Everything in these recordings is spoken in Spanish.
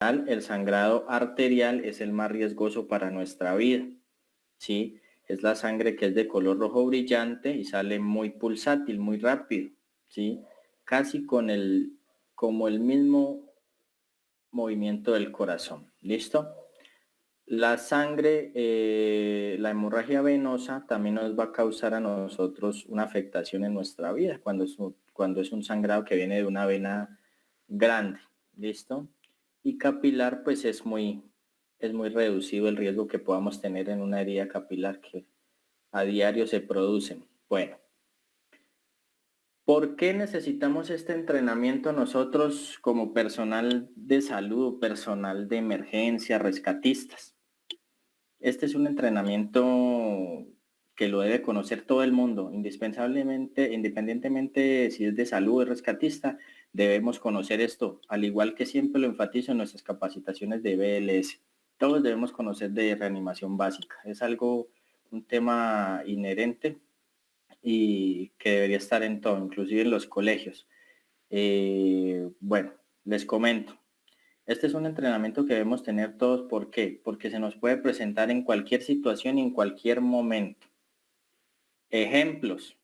el sangrado arterial es el más riesgoso para nuestra vida, ¿sí? Es la sangre que es de color rojo brillante y sale muy pulsátil, muy rápido, ¿sí? Casi como el mismo movimiento del corazón, ¿listo? La sangre, la hemorragia venosa también nos va a causar a nosotros una afectación en nuestra vida cuando es un sangrado que viene de una vena grande, ¿listo? Y capilar, pues es muy reducido el riesgo que podamos tener en una herida capilar que a diario se producen. Bueno, ¿por qué necesitamos este entrenamiento nosotros como personal de salud, personal de emergencia, rescatistas? Este es un entrenamiento que lo debe conocer todo el mundo, indispensablemente, independientemente si es de salud o rescatista, debemos conocer esto, al igual que siempre lo enfatizo en nuestras capacitaciones de BLS. Todos debemos conocer de reanimación básica, es un tema inherente y que debería estar en todo, inclusive en los colegios. Bueno, les comento. Este es un entrenamiento que debemos tener todos. ¿Por qué? Porque se nos puede presentar en cualquier situación y en cualquier momento. Ejemplos,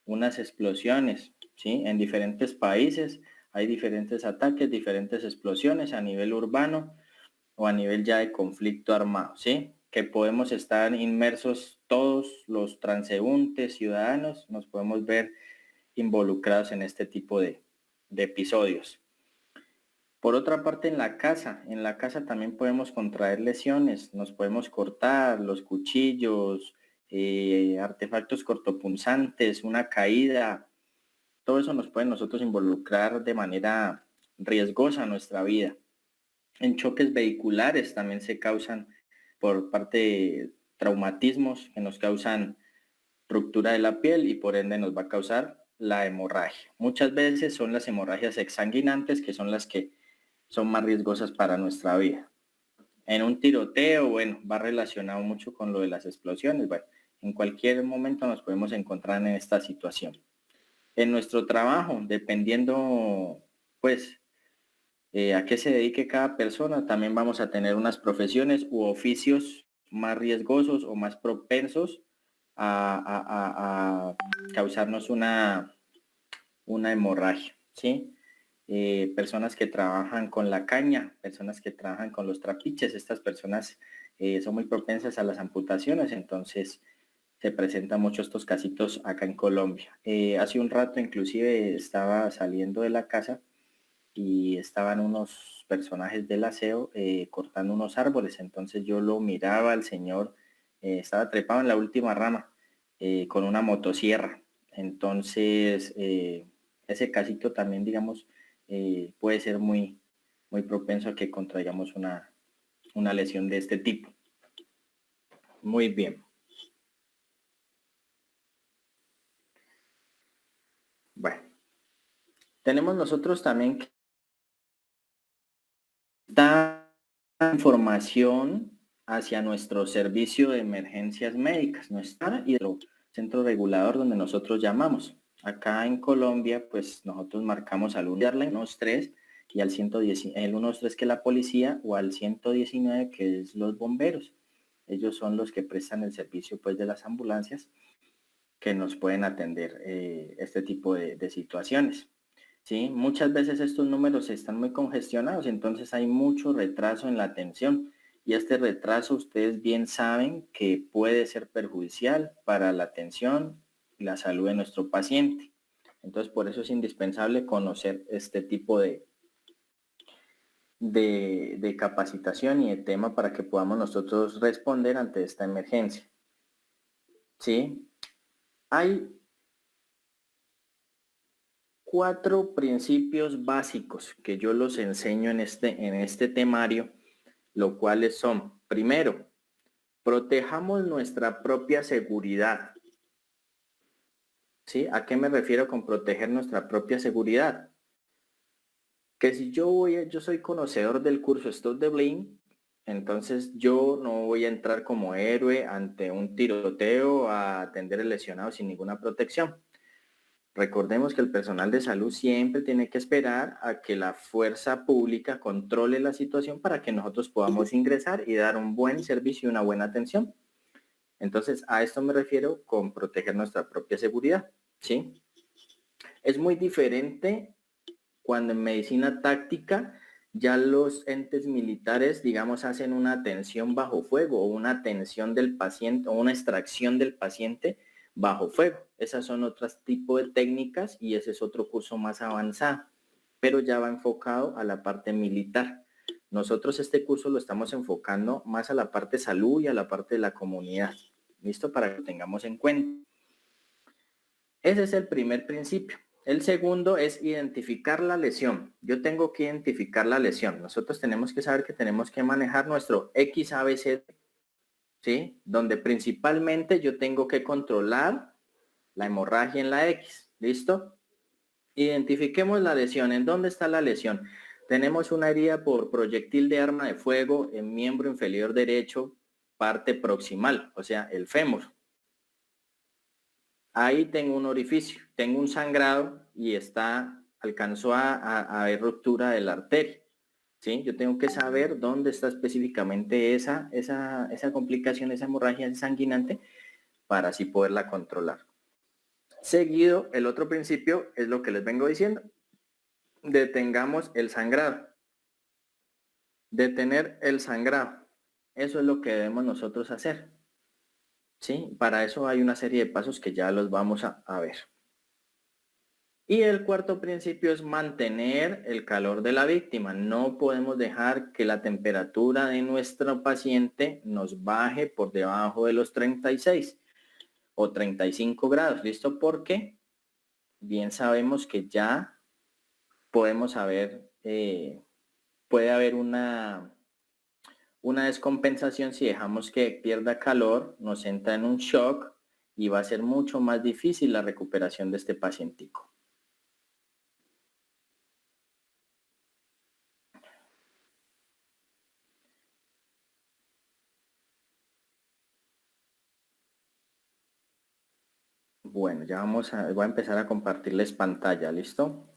unas explosiones, ¿sí? En diferentes países hay diferentes ataques, diferentes explosiones a nivel urbano o a nivel ya de conflicto armado, ¿sí? Que podemos estar inmersos todos los transeúntes, ciudadanos, nos podemos ver involucrados en este tipo de episodios. Por otra parte, en la casa también podemos contraer lesiones, nos podemos cortar los cuchillos, artefactos cortopunzantes, una caída, todo eso nos puede nosotros involucrar de manera riesgosa en nuestra vida. En choques vehiculares también se causan por parte de traumatismos que nos causan ruptura de la piel y por ende nos va a causar la hemorragia. Muchas veces son las hemorragias exsanguinantes que son las que son más riesgosas para nuestra vida. En un tiroteo, bueno, va relacionado mucho con lo de las explosiones. Bueno, en cualquier momento nos podemos encontrar en esta situación. En nuestro trabajo, dependiendo, pues, a qué se dedique cada persona, también vamos a tener unas profesiones u oficios más riesgosos o más propensos a causarnos una hemorragia, ¿sí? Personas que trabajan con la caña, personas que trabajan con los trapiches, estas personas son muy propensas a las amputaciones, entonces se presentan muchos estos casitos acá en Colombia. Hace un rato inclusive estaba saliendo de la casa y estaban unos personajes del aseo cortando unos árboles, entonces yo lo miraba al señor, estaba trepado en la última rama con una motosierra, entonces ese casito también, digamos, puede ser muy propenso a que contraigamos una lesión de este tipo. Muy bien. Bueno, tenemos nosotros también que dar información hacia nuestro servicio de emergencias médicas, nuestra y el centro regulador donde nosotros llamamos. Acá en Colombia, pues nosotros marcamos al 113 y al 110, el 113 que es la policía o al 119 que es los bomberos. Ellos son los que prestan el servicio pues de las ambulancias que nos pueden atender este tipo de situaciones. ¿Sí? Muchas veces estos números están muy congestionados, entonces hay mucho retraso en la atención y este retraso ustedes bien saben que puede ser perjudicial para la atención y la salud de nuestro paciente. Entonces por eso es indispensable conocer este tipo de capacitación y de tema para que podamos nosotros responder ante esta emergencia. ¿Sí? Hay 4 principios básicos que yo los enseño en este temario, lo cuales son, primero, protejamos nuestra propia seguridad. ¿Sí? ¿A qué me refiero con proteger nuestra propia seguridad? Que si yo soy conocedor del curso Stop the Blame, entonces yo no voy a entrar como héroe ante un tiroteo a atender al lesionado sin ninguna protección. Recordemos que el personal de salud siempre tiene que esperar a que la fuerza pública controle la situación para que nosotros podamos ingresar y dar un buen servicio y una buena atención. Entonces, a esto me refiero con proteger nuestra propia seguridad, ¿sí? Es muy diferente cuando en medicina táctica ya los entes militares, digamos, hacen una atención bajo fuego o una atención del paciente o una extracción del paciente bajo fuego. Esas son otros tipos de técnicas y ese es otro curso más avanzado, pero ya va enfocado a la parte militar. Nosotros este curso lo estamos enfocando más a la parte salud y a la parte de la comunidad. ¿Listo? Para que lo tengamos en cuenta. Ese es el primer principio. El segundo es identificar la lesión. Yo tengo que identificar la lesión. Nosotros tenemos que saber que tenemos que manejar nuestro XABC, ¿sí? Donde principalmente yo tengo que controlar la hemorragia en la X. ¿Listo? Identifiquemos la lesión. ¿En dónde está la lesión? Tenemos una herida por proyectil de arma de fuego en miembro inferior derecho, parte proximal, o sea, el fémur. Ahí tengo un orificio, tengo un sangrado y alcanzó a haber ruptura de la arteria. ¿Sí? Yo tengo que saber dónde está específicamente esa complicación, esa hemorragia sanguinante, para así poderla controlar. Seguido, el otro principio es lo que les vengo diciendo. Detengamos el sangrado. Detener el sangrado. Eso es lo que debemos nosotros hacer. ¿Sí? Para eso hay una serie de pasos que ya los vamos a ver. Y el cuarto principio es mantener el calor de la víctima. No podemos dejar que la temperatura de nuestro paciente nos baje por debajo de los 36 o 35 grados. ¿Listo? Porque bien sabemos que ya podemos haber, puede haber una descompensación si dejamos que pierda calor, nos entra en un shock y va a ser mucho más difícil la recuperación de este pacientico. Bueno, ya voy a empezar a compartirles pantalla, ¿listo?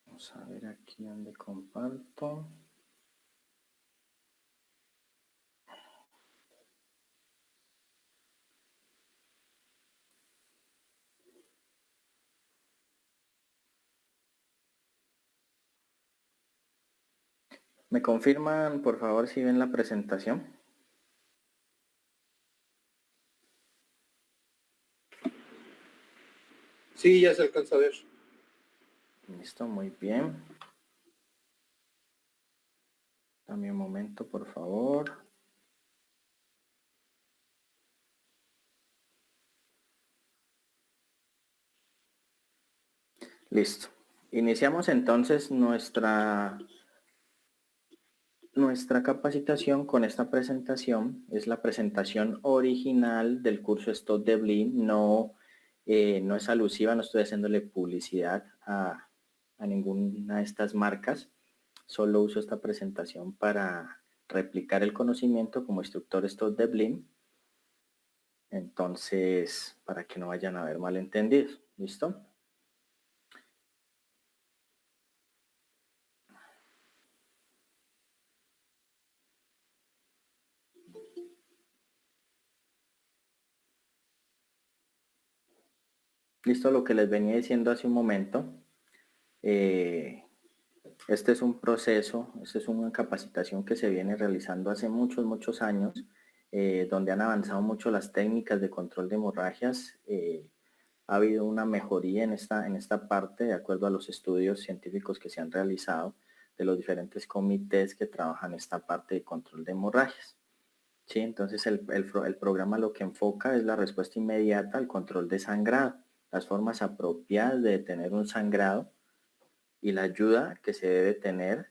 Vamos a ver aquí donde comparto. ¿Me confirman, por favor, si ven la presentación? Sí, ya se alcanza a ver. Listo, muy bien. Dame un momento, por favor. Listo. Iniciamos entonces nuestra capacitación con esta presentación. Es la presentación original del curso Stop the Bleed. No es alusiva, no estoy haciéndole publicidad a ninguna de estas marcas. Solo uso esta presentación para replicar el conocimiento como instructor Stop the Bleed. Entonces, para que no vayan a haber malentendidos. ¿Listo? Listo, lo que les venía diciendo hace un momento. Este es un proceso, esta es una capacitación que se viene realizando hace muchos años, donde han avanzado mucho las técnicas de control de hemorragias. Ha habido una mejoría en esta parte, de acuerdo a los estudios científicos que se han realizado de los diferentes comités que trabajan esta parte de control de hemorragias. ¿Sí? Entonces el programa lo que enfoca es la respuesta inmediata al control de sangrado, las formas apropiadas de detener un sangrado y la ayuda que se debe tener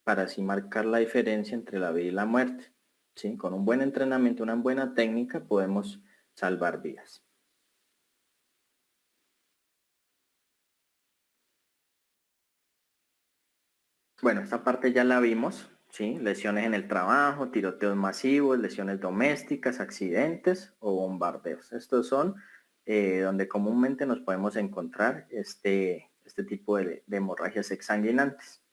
para así marcar la diferencia entre la vida y la muerte. ¿Sí? Con un buen entrenamiento, una buena técnica, podemos salvar vidas. Bueno, esta parte ya la vimos, ¿sí? Lesiones en el trabajo, tiroteos masivos, lesiones domésticas, accidentes o bombardeos. Estos son donde comúnmente nos podemos encontrar este tipo de hemorragias exsanguinantes.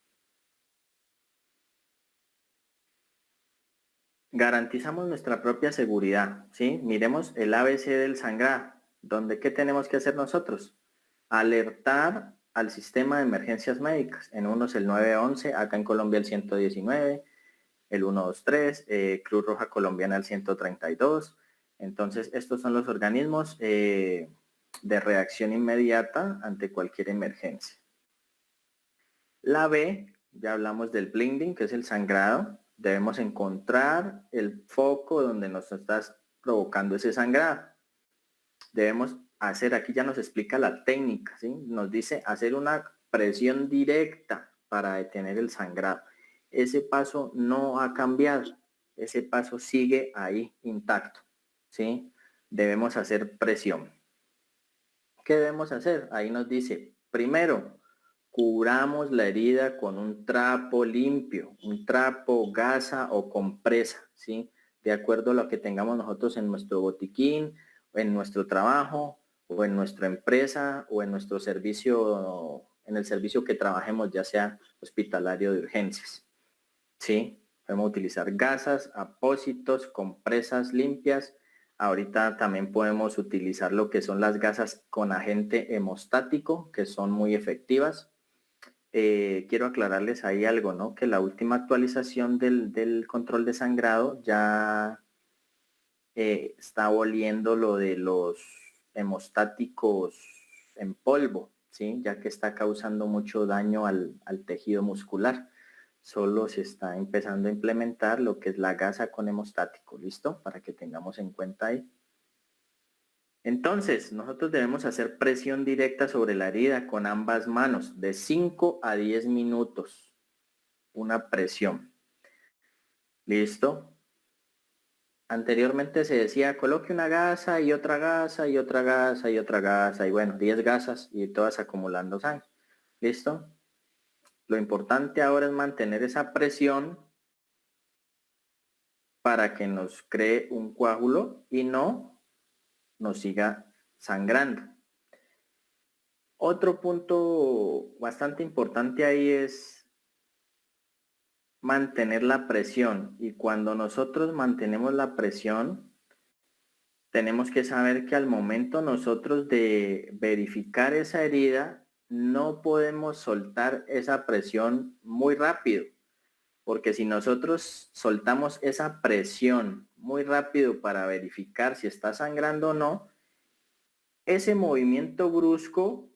Garantizamos nuestra propia seguridad, ¿sí? Miremos el ABC del sangrado, donde ¿qué tenemos que hacer nosotros? Alertar al sistema de emergencias médicas. En unos el 911, acá en Colombia el 119, el 123, Cruz Roja Colombiana el 132. Entonces, estos son los organismos de reacción inmediata ante cualquier emergencia. La B, ya hablamos del bleeding, que es el sangrado. Debemos encontrar el foco donde nos está provocando ese sangrado. Debemos hacer, aquí ya nos explica la técnica, ¿sí? Nos dice hacer una presión directa para detener el sangrado. Ese paso no ha cambiado, ese paso sigue ahí intacto, ¿sí? Debemos hacer presión. ¿Qué debemos hacer? Ahí nos dice, primero, cubramos la herida con un trapo limpio, un trapo, gasa o compresa, ¿sí? De acuerdo a lo que tengamos nosotros en nuestro botiquín, en nuestro trabajo, o en nuestra empresa, o en nuestro servicio, en el servicio que trabajemos, ya sea hospitalario de urgencias, ¿sí? Podemos utilizar gasas, apósitos, compresas limpias. Ahorita también podemos utilizar lo que son las gasas con agente hemostático, que son muy efectivas. Quiero aclararles ahí algo, ¿no? Que la última actualización del control de sangrado ya está aboliendo lo de los hemostáticos en polvo, ¿sí? Ya que está causando mucho daño al tejido muscular. Solo se está empezando a implementar lo que es la gasa con hemostático, ¿listo? Para que tengamos en cuenta ahí. Entonces, nosotros debemos hacer presión directa sobre la herida con ambas manos, de 5 a 10 minutos. Una presión. ¿Listo? Anteriormente se decía, coloque una gasa y otra gasa y otra gasa y otra gasa, y bueno, 10 gasas y todas acumulando sangre. ¿Listo? Lo importante ahora es mantener esa presión para que nos cree un coágulo y no nos siga sangrando. Otro punto bastante importante ahí es mantener la presión, y cuando nosotros mantenemos la presión, tenemos que saber que al momento nosotros de verificar esa herida, no podemos soltar esa presión muy rápido, porque si nosotros soltamos esa presión muy rápido para verificar si está sangrando o no, ese movimiento brusco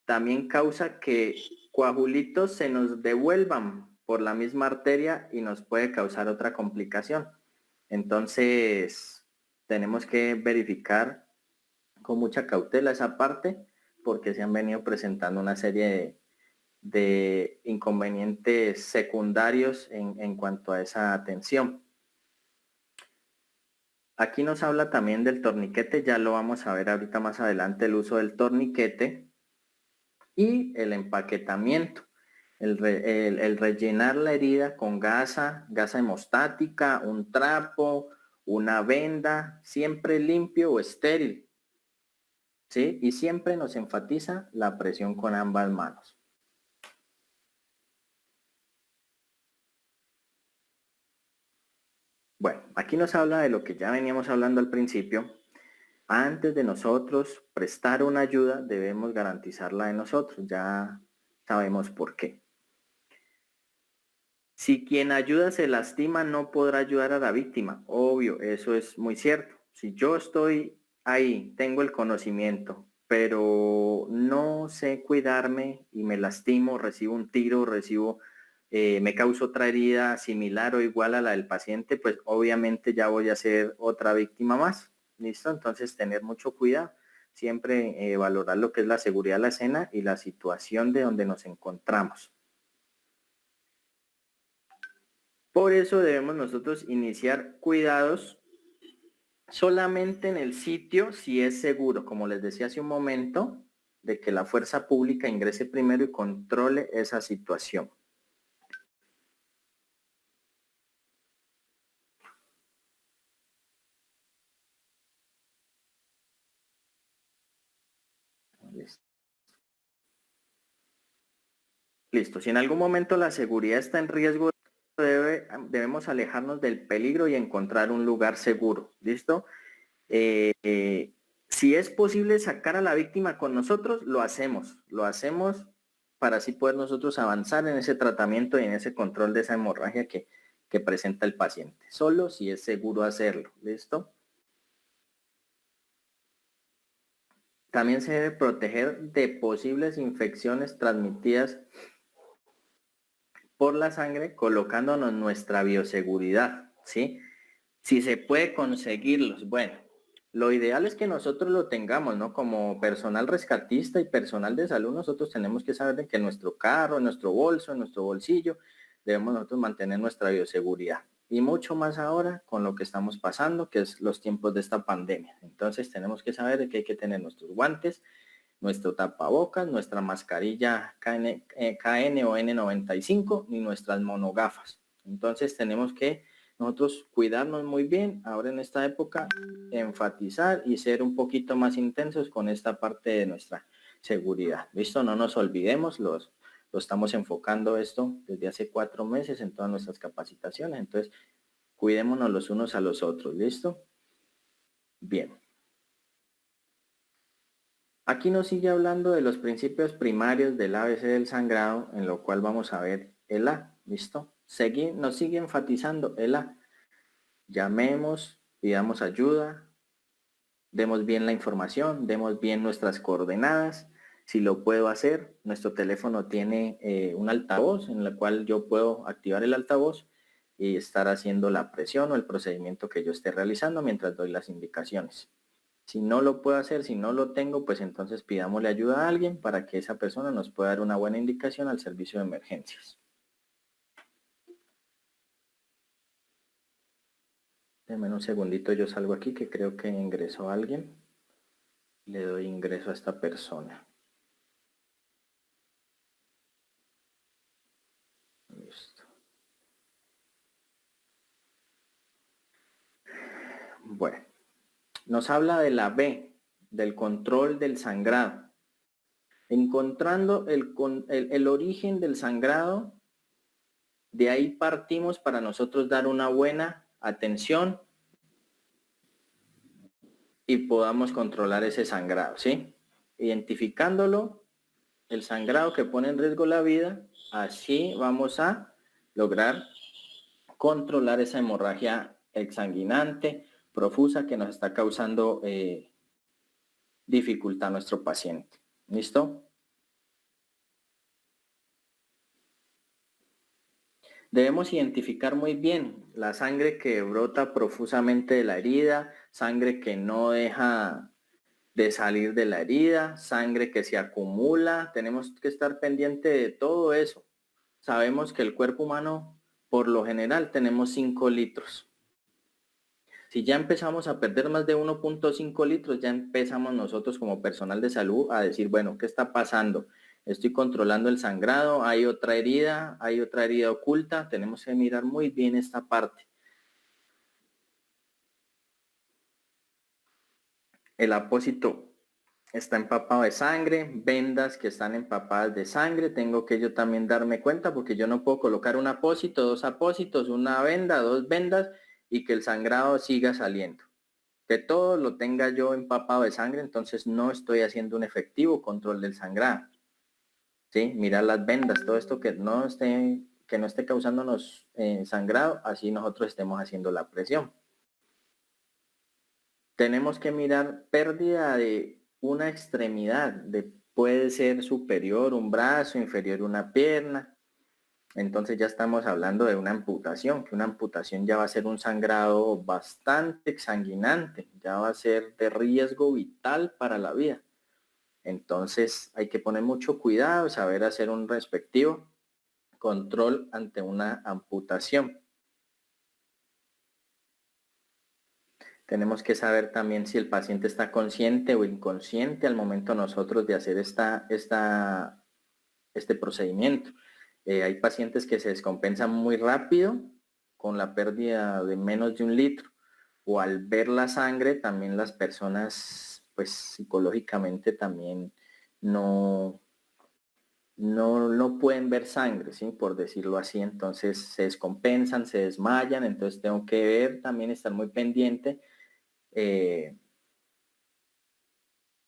también causa que coagulitos se nos devuelvan por la misma arteria y nos puede causar otra complicación. Entonces, tenemos que verificar con mucha cautela esa parte, porque se han venido presentando una serie de inconvenientes secundarios en cuanto a esa atención. Aquí nos habla también del torniquete, ya lo vamos a ver ahorita más adelante, el uso del torniquete y el empaquetamiento. El rellenar la herida con gasa hemostática, un trapo, una venda, siempre limpio o estéril, ¿sí? Y siempre nos enfatiza la presión con ambas manos. Bueno, aquí nos habla de lo que ya veníamos hablando al principio. Antes de nosotros prestar una ayuda, debemos garantizarla de nosotros. Ya sabemos por qué. Si quien ayuda se lastima, no podrá ayudar a la víctima. Obvio, eso es muy cierto. Si yo estoy ahí, tengo el conocimiento, pero no sé cuidarme y me lastimo, recibo un tiro, me causo otra herida similar o igual a la del paciente, pues obviamente ya voy a ser otra víctima más. ¿Listo? Entonces tener mucho cuidado. Siempre valorar lo que es la seguridad de la escena y la situación de donde nos encontramos. Por eso debemos nosotros iniciar cuidados solamente en el sitio si es seguro, como les decía hace un momento, de que la fuerza pública ingrese primero y controle esa situación. Listo. Si en algún momento la seguridad está en riesgo, debemos alejarnos del peligro y encontrar un lugar seguro. ¿Listo? Si es posible sacar a la víctima con nosotros, lo hacemos para así poder nosotros avanzar en ese tratamiento y en ese control de esa hemorragia que presenta el paciente, solo si es seguro hacerlo. ¿Listo? También se debe proteger de posibles infecciones transmitidas por la sangre colocándonos nuestra bioseguridad, ¿sí? Si se puede conseguirlos, bueno, lo ideal es que nosotros lo tengamos, ¿no? Como personal rescatista y personal de salud, nosotros tenemos que saber de que en nuestro carro, en nuestro bolso, en nuestro bolsillo, debemos nosotros mantener nuestra bioseguridad. Y mucho más ahora con lo que estamos pasando, que es los tiempos de esta pandemia. Entonces tenemos que saber de que hay que tener nuestros guantes, nuestro tapabocas, nuestra mascarilla KN o N95 y nuestras monogafas. Entonces tenemos que nosotros cuidarnos muy bien ahora en esta época, enfatizar y ser un poquito más intensos con esta parte de nuestra seguridad. ¿Listo? No nos olvidemos, lo estamos enfocando esto desde hace 4 meses en todas nuestras capacitaciones. Entonces, cuidémonos los unos a los otros. ¿Listo? Bien. Aquí nos sigue hablando de los principios primarios del ABC del sangrado, en lo cual vamos a ver el A. ¿Listo? Nos sigue enfatizando el A. Llamemos, pidamos ayuda, demos bien la información, demos bien nuestras coordenadas. Si lo puedo hacer, nuestro teléfono tiene un altavoz en el cual yo puedo activar el altavoz y estar haciendo la presión o el procedimiento que yo esté realizando mientras doy las indicaciones. Si no lo puedo hacer, si no lo tengo, pues entonces pidámosle ayuda a alguien para que esa persona nos pueda dar una buena indicación al servicio de emergencias. Denme un segundito, yo salgo aquí que creo que ingresó alguien. Le doy ingreso a esta persona. Listo. Bueno, nos habla de la B, del control del sangrado. Encontrando el origen del sangrado, de ahí partimos para nosotros dar una buena atención y podamos controlar ese sangrado, ¿sí? Identificándolo, el sangrado que pone en riesgo la vida, así vamos a lograr controlar esa hemorragia exsanguinante, profusa que nos está causando dificultad a nuestro paciente. ¿Listo? Debemos identificar muy bien la sangre que brota profusamente de la herida, sangre que no deja de salir de la herida, sangre que se acumula. Tenemos que estar pendiente de todo eso. Sabemos que el cuerpo humano, por lo general, tenemos 5 litros. Si ya empezamos a perder más de 1.5 litros, ya empezamos nosotros como personal de salud a decir, bueno, ¿qué está pasando? Estoy controlando el sangrado, hay otra herida oculta, tenemos que mirar muy bien esta parte. El apósito está empapado de sangre, vendas que están empapadas de sangre, tengo que yo también darme cuenta porque yo no puedo colocar un apósito, 2 apósitos, una venda, 2 vendas y que el sangrado siga saliendo. Que todo lo tenga yo empapado de sangre, entonces no estoy haciendo un efectivo control del sangrado. ¿Sí? Mirar las vendas, todo esto que no esté causándonos sangrado, así nosotros estemos haciendo la presión. Tenemos que mirar pérdida de una extremidad, puede ser superior un brazo, inferior una pierna. Entonces ya estamos hablando de una amputación, que una amputación ya va a ser un sangrado bastante exsanguinante, ya va a ser de riesgo vital para la vida. Entonces hay que poner mucho cuidado, saber hacer un respectivo control ante una amputación. Tenemos que saber también si el paciente está consciente o inconsciente al momento nosotros de hacer este procedimiento. Hay pacientes que se descompensan muy rápido con la pérdida de menos de 1 litro o al ver la sangre también las personas pues psicológicamente también no no pueden ver sangre, ¿sí? Por decirlo así, entonces se descompensan, se desmayan, entonces tengo que ver, también estar muy pendiente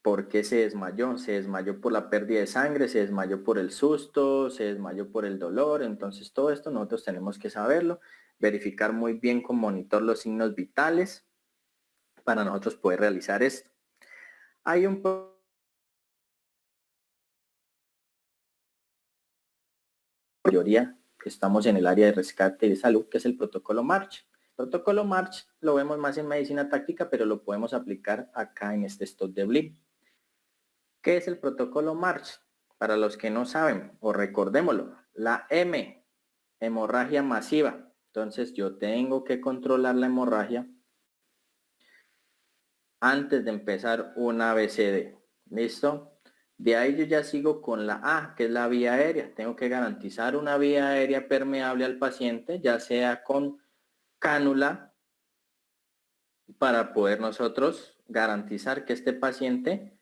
por qué se desmayó por la pérdida de sangre, se desmayó por el susto, se desmayó por el dolor, entonces todo esto nosotros tenemos que saberlo, verificar muy bien con monitor los signos vitales para nosotros poder realizar esto. Hay un mayoría que estamos en el área de rescate y de salud, que es el protocolo March. El protocolo March lo vemos más en medicina táctica, pero lo podemos aplicar acá en este stop de Blip. ¿Qué es el protocolo March? Para los que no saben, o recordémoslo, la M, hemorragia masiva. Entonces yo tengo que controlar la hemorragia antes de empezar un ABCD. ¿Listo? De ahí yo ya sigo con la A, que es la vía aérea. Tengo que garantizar una vía aérea permeable al paciente, ya sea con cánula, para poder nosotros garantizar que este paciente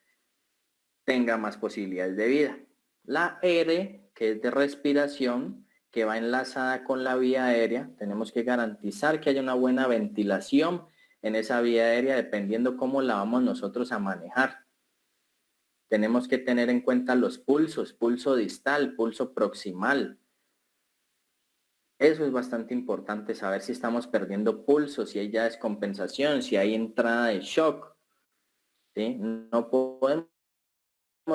tenga más posibilidades de vida. La R, que es de respiración, que va enlazada con la vía aérea, tenemos que garantizar que haya una buena ventilación en esa vía aérea, dependiendo cómo la vamos nosotros a manejar. Tenemos que tener en cuenta los pulsos, pulso distal, pulso proximal. Eso es bastante importante, saber si estamos perdiendo pulso, si hay ya descompensación, si hay entrada de shock. ¿Sí? No podemos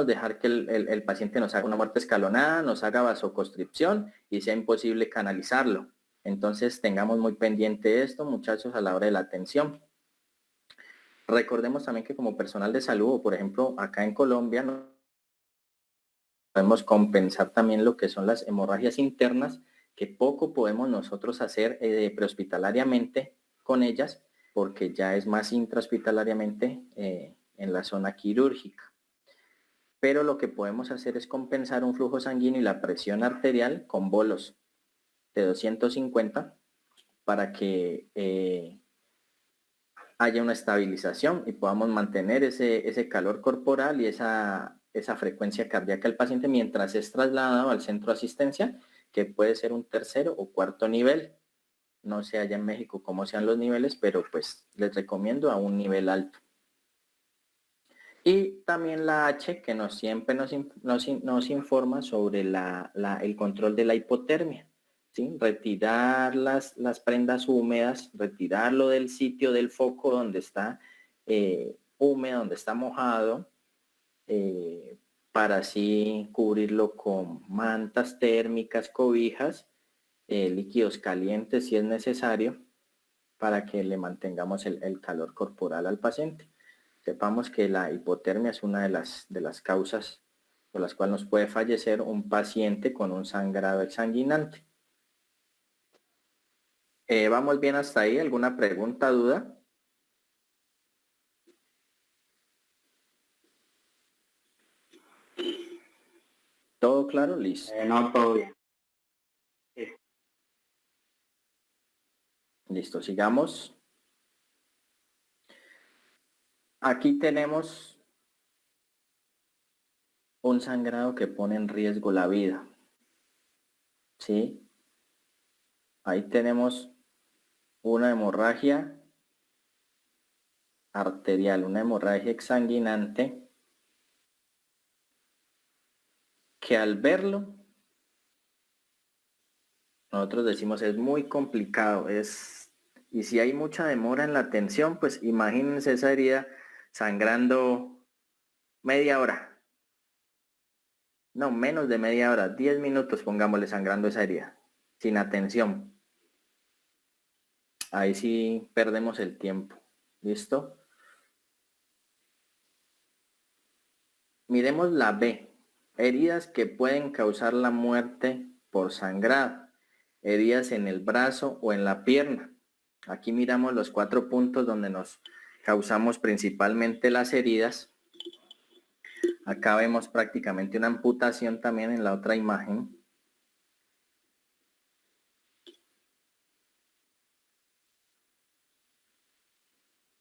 dejar que el paciente nos haga una muerte escalonada, nos haga vasoconstricción y sea imposible canalizarlo. Entonces tengamos muy pendiente esto, muchachos, a la hora de la atención. Recordemos también que como personal de salud, o por ejemplo, acá en Colombia, ¿no?, podemos compensar también lo que son las hemorragias internas, que poco podemos nosotros hacer prehospitalariamente con ellas, porque ya es más intrahospitalariamente en la zona quirúrgica. Pero lo que podemos hacer es compensar un flujo sanguíneo y la presión arterial con bolos de 250 para que haya una estabilización y podamos mantener ese calor corporal y esa frecuencia cardíaca del paciente mientras es trasladado al centro de asistencia, que puede ser un tercero o cuarto nivel. No sé allá en México cómo sean los niveles, pero pues les recomiendo a un nivel alto. Y también la H, que siempre nos informa sobre el control de la hipotermia. ¿Sí? Retirar las prendas húmedas, retirarlo del sitio del foco donde está húmedo, donde está mojado, para así cubrirlo con mantas térmicas, cobijas, líquidos calientes si es necesario, para que le mantengamos el calor corporal al paciente. Sepamos que la hipotermia es una de las causas por las cuales nos puede fallecer un paciente con un sangrado exsanguinante. ¿Vamos bien hasta ahí? ¿Alguna pregunta, duda? ¿Todo claro? Listo. No, todo bien. Listo, sigamos. Aquí tenemos un sangrado que pone en riesgo la vida. ¿Sí? Ahí tenemos una hemorragia arterial, una hemorragia exsanguinante, que al verlo, nosotros decimos es muy complicado, y si hay mucha demora en la atención, pues imagínense esa herida sangrando media hora. No, menos de media hora, 10 minutos pongámosle sangrando esa herida, sin atención. Ahí sí perdemos el tiempo. ¿Listo? Miremos la B. Heridas que pueden causar la muerte por sangrado. Heridas en el brazo o en la pierna. Aquí miramos los 4 puntos donde nos causamos principalmente las heridas. Acá vemos prácticamente una amputación también en la otra imagen.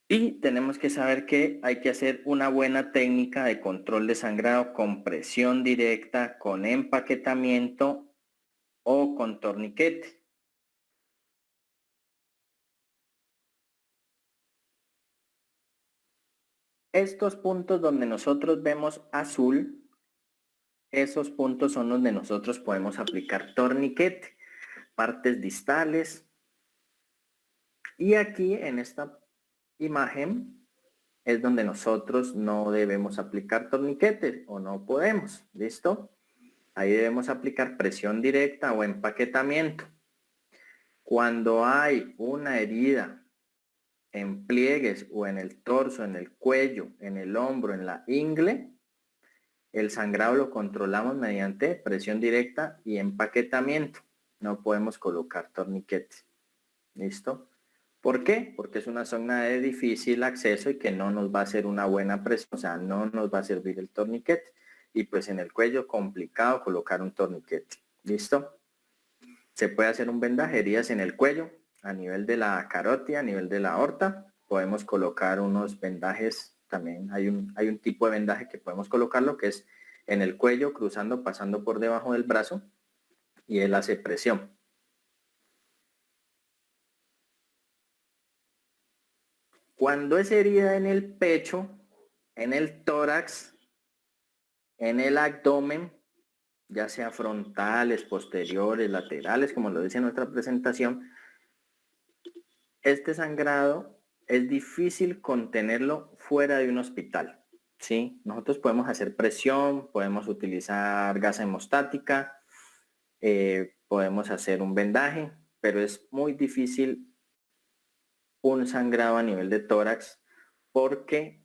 Y tenemos que saber que hay que hacer una buena técnica de control de sangrado con presión directa, con empaquetamiento o con torniquete. Estos puntos donde nosotros vemos azul, esos puntos son donde nosotros podemos aplicar torniquete, partes distales. Y aquí en esta imagen es donde nosotros no debemos aplicar torniquete o no podemos, ¿listo? Ahí debemos aplicar presión directa o empaquetamiento. Cuando hay una herida en pliegues o en el torso, en el cuello, en el hombro, en la ingle, el sangrado lo controlamos mediante presión directa y empaquetamiento. No podemos colocar torniquete. ¿Listo? ¿Por qué? Porque es una zona de difícil acceso y que no nos va a hacer una buena presión, o sea, no nos va a servir el torniquete. Y pues en el cuello complicado colocar un torniquete. ¿Listo? Se puede hacer un vendaje, heridas en el cuello, a nivel de la carótida, a nivel de la aorta. Podemos colocar unos vendajes, también hay un tipo de vendaje que podemos colocarlo, que es en el cuello, cruzando, pasando por debajo del brazo, y él hace presión. Cuando es herida en el pecho, en el tórax, en el abdomen, ya sea frontales, posteriores, laterales, como lo dice nuestra presentación, este sangrado es difícil contenerlo fuera de un hospital, ¿sí? Nosotros podemos hacer presión, podemos utilizar gasa hemostática, podemos hacer un vendaje, pero es muy difícil un sangrado a nivel de tórax porque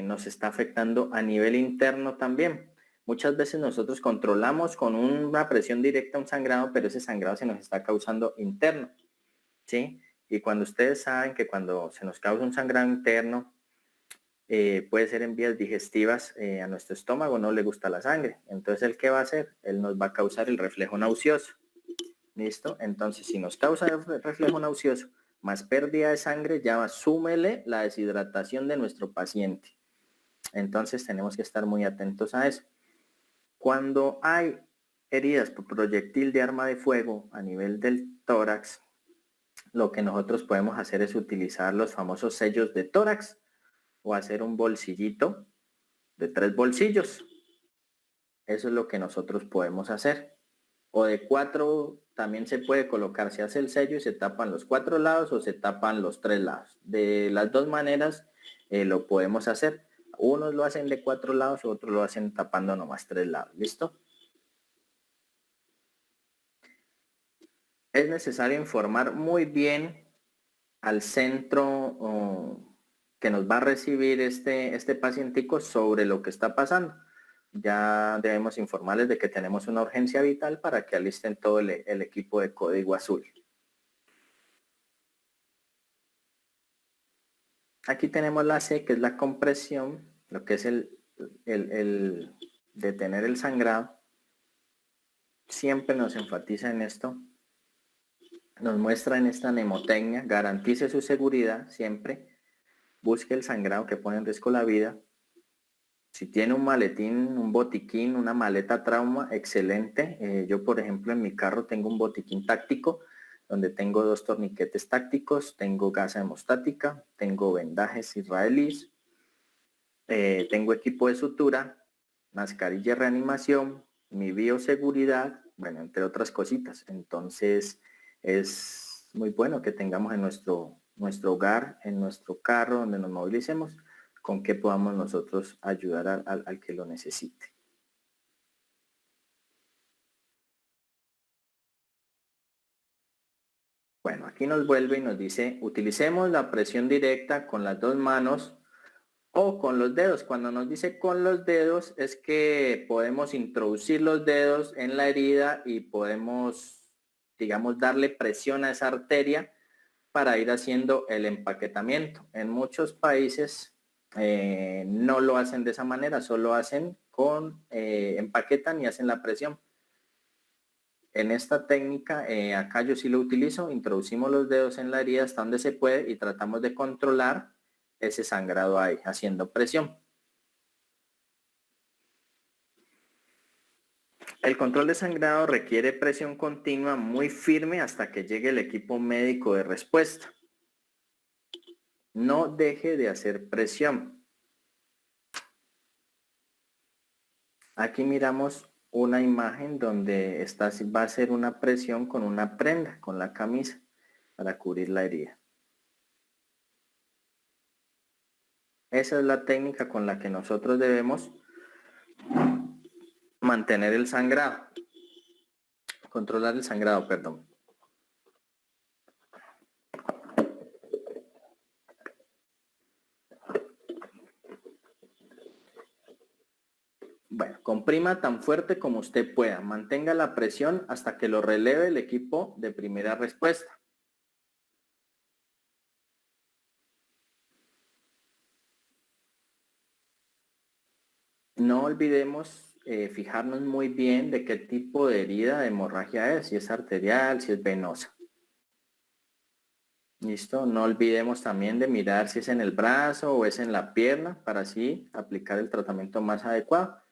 nos está afectando a nivel interno también. Muchas veces nosotros controlamos con una presión directa un sangrado, pero ese sangrado se nos está causando interno, ¿sí? Y cuando ustedes saben que cuando se nos causa un sangrado interno, puede ser en vías digestivas, a nuestro estómago no le gusta la sangre. Entonces, ¿el qué va a hacer? Él nos va a causar el reflejo nauseoso. ¿Listo? Entonces, si nos causa el reflejo nauseoso más pérdida de sangre, ya súmele la deshidratación de nuestro paciente. Entonces, tenemos que estar muy atentos a eso. Cuando hay heridas por proyectil de arma de fuego a nivel del tórax, lo que nosotros podemos hacer es utilizar los famosos sellos de tórax o hacer un bolsillito de 3 bolsillos. Eso es lo que nosotros podemos hacer. O de 4 también se puede colocar, se hace el sello y se tapan los 4 lados o se tapan los 3 lados. De las dos maneras lo podemos hacer. Unos lo hacen de 4 lados, otros lo hacen tapando nomás 3 lados. ¿Listo? Es necesario informar muy bien al centro que nos va a recibir este pacientico sobre lo que está pasando. Ya debemos informarles de que tenemos una urgencia vital para que alisten todo el equipo de código azul. Aquí tenemos la C, que es la compresión, lo que es el detener el sangrado. Siempre nos enfatiza en esto. Nos muestra en esta mnemotecnia, garantice su seguridad siempre. Busque el sangrado que pone en riesgo la vida. Si tiene un maletín, un botiquín, una maleta trauma, excelente. Yo, por ejemplo, en mi carro tengo un botiquín táctico donde tengo 2 torniquetes tácticos, tengo gasa hemostática, tengo vendajes israelíes, tengo equipo de sutura, mascarilla de reanimación, mi bioseguridad, bueno, entre otras cositas. Entonces, es muy bueno que tengamos en nuestro hogar, en nuestro carro, donde nos movilicemos, con que podamos nosotros ayudar al que lo necesite. Bueno, aquí nos vuelve y nos dice, utilicemos la presión directa con las 2 manos o con los dedos. Cuando nos dice con los dedos es que podemos introducir los dedos en la herida y podemos, digamos, darle presión a esa arteria para ir haciendo el empaquetamiento. En muchos países no lo hacen de esa manera, solo hacen con, empaquetan y hacen la presión. En esta técnica, acá yo sí lo utilizo, introducimos los dedos en la herida hasta donde se puede y tratamos de controlar ese sangrado ahí, haciendo presión. El control de sangrado requiere presión continua muy firme hasta que llegue el equipo médico de respuesta. No deje de hacer presión. Aquí miramos una imagen donde va a hacer una presión con una prenda, con la camisa, para cubrir la herida. Esa es la técnica con la que nosotros debemos mantener el sangrado. Controlar el sangrado, perdón. Bueno, comprima tan fuerte como usted pueda. Mantenga la presión hasta que lo releve el equipo de primera respuesta. No olvidemos fijarnos muy bien de qué tipo de herida de hemorragia es, si es arterial, si es venosa. ¿Listo? No olvidemos también de mirar si es en el brazo o es en la pierna para así aplicar el tratamiento más adecuado.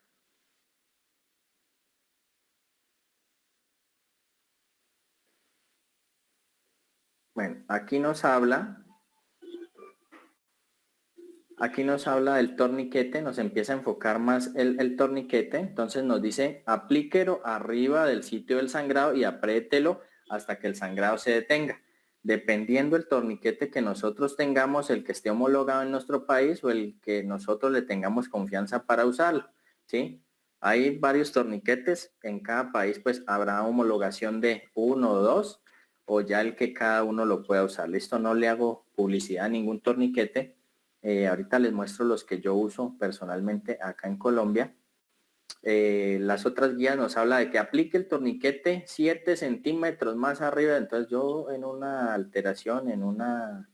Bueno, aquí nos habla del torniquete, nos empieza a enfocar más el torniquete, entonces nos dice aplíquelo arriba del sitio del sangrado y apriételo hasta que el sangrado se detenga. Dependiendo el torniquete que nosotros tengamos, el que esté homologado en nuestro país o el que nosotros le tengamos confianza para usarlo, ¿sí? Hay varios torniquetes, en cada país pues habrá homologación de 1 o 2 o ya el que cada uno lo pueda usar. Listo, no le hago publicidad a ningún torniquete. Ahorita les muestro los que yo uso personalmente acá en Colombia. Las otras guías nos habla de que aplique el torniquete 7 centímetros más arriba. Entonces yo en una alteración, en una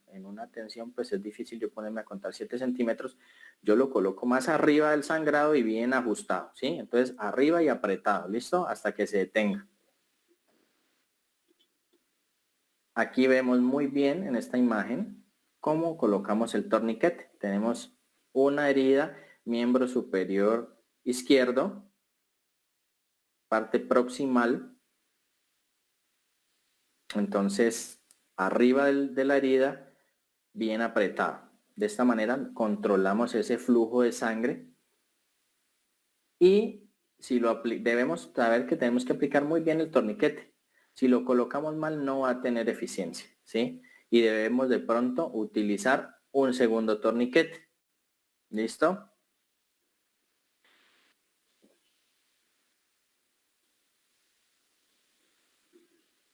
tensión, pues es difícil yo ponerme a contar 7 centímetros. Yo lo coloco más arriba del sangrado y bien ajustado, ¿sí? Entonces arriba y apretado, ¿listo? Hasta que se detenga. Aquí vemos muy bien en esta imagen cómo colocamos el torniquete. Tenemos una herida, miembro superior izquierdo, parte proximal. Entonces, arriba de la herida, bien apretado. De esta manera controlamos ese flujo de sangre. Y si debemos saber que tenemos que aplicar muy bien el torniquete. Si lo colocamos mal, no va a tener eficiencia, ¿sí? Y debemos de pronto utilizar un segundo torniquete. ¿Listo?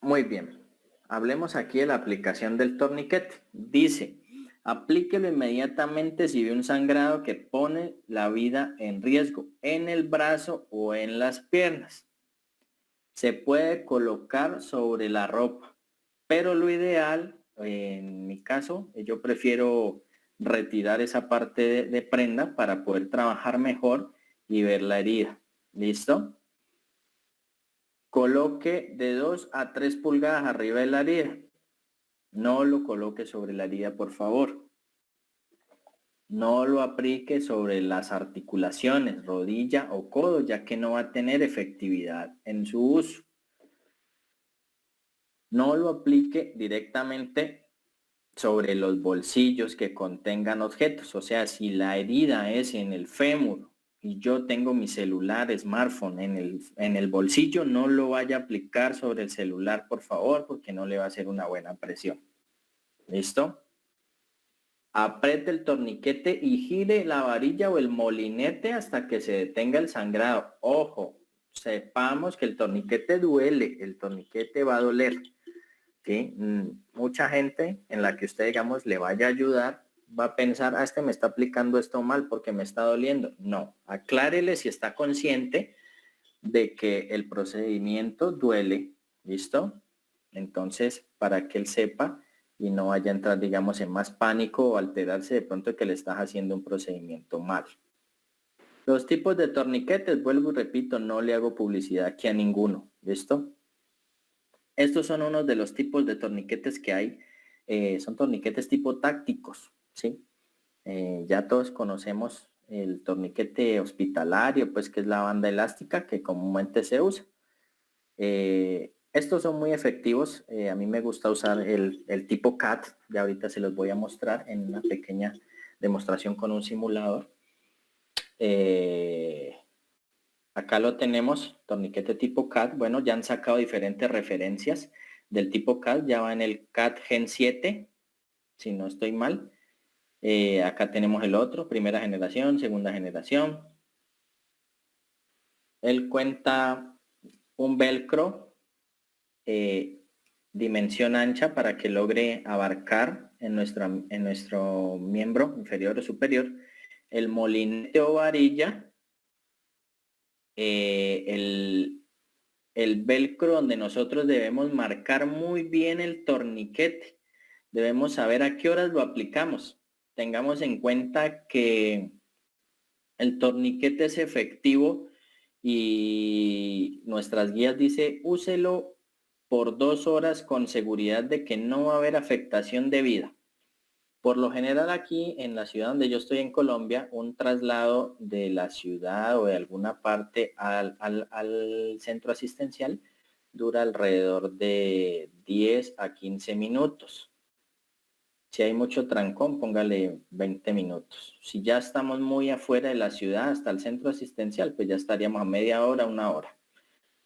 Muy bien. Hablemos aquí de la aplicación del torniquete. Dice, aplíquelo inmediatamente si ve un sangrado que pone la vida en riesgo en el brazo o en las piernas. Se puede colocar sobre la ropa, pero lo ideal, en mi caso, yo prefiero retirar esa parte de prenda para poder trabajar mejor y ver la herida. ¿Listo? Coloque de 2 a 3 pulgadas arriba de la herida. No lo coloque sobre la herida, por favor. No lo aplique sobre las articulaciones, rodilla o codo, ya que no va a tener efectividad en su uso. No lo aplique directamente sobre los bolsillos que contengan objetos. O sea, si la herida es en el fémur y yo tengo mi celular, smartphone en el bolsillo, no lo vaya a aplicar sobre el celular, por favor, porque no le va a hacer una buena presión. ¿Listo? Apriete el torniquete y gire la varilla o el molinete hasta que se detenga el sangrado. Ojo, sepamos que el torniquete duele, el torniquete va a doler. ¿Sí? Mucha gente en la que usted, digamos, le vaya a ayudar, va a pensar, este me está aplicando esto mal porque me está doliendo. No, aclárele si está consciente de que el procedimiento duele, ¿listo? Entonces, para que él sepa y no vaya a entrar, digamos, en más pánico o alterarse de pronto que le estás haciendo un procedimiento mal. Los tipos de torniquetes, vuelvo y repito, no le hago publicidad aquí a ninguno, ¿listo? Estos son unos de los tipos de torniquetes que hay. Son torniquetes tipo tácticos, ¿sí? Ya todos conocemos el torniquete hospitalario, pues que es la banda elástica que comúnmente se usa. Estos son muy efectivos. A mí me gusta usar el tipo CAT. Ya ahorita se los voy a mostrar en una pequeña demostración con un simulador. Acá lo tenemos, torniquete tipo CAT. Bueno, ya han sacado diferentes referencias del tipo CAT. Ya va en el CAT Gen 7, si no estoy mal. Acá tenemos el otro, primera generación, segunda generación. Él cuenta un velcro dimensión ancha para que logre abarcar en nuestro miembro inferior o superior el molinete o varilla, el velcro donde nosotros debemos marcar muy bien el torniquete. Debemos saber a qué horas lo aplicamos. Tengamos en cuenta que el torniquete es efectivo y nuestras guías dice úselo por 2 horas con seguridad de que no va a haber afectación de vida. Por lo general aquí en la ciudad donde yo estoy en Colombia, un traslado de la ciudad o de alguna parte al centro asistencial dura alrededor de 10 a 15 minutos. Si hay mucho trancón, póngale 20 minutos. Si ya estamos muy afuera de la ciudad hasta el centro asistencial, pues ya estaríamos a media hora, 1 hora.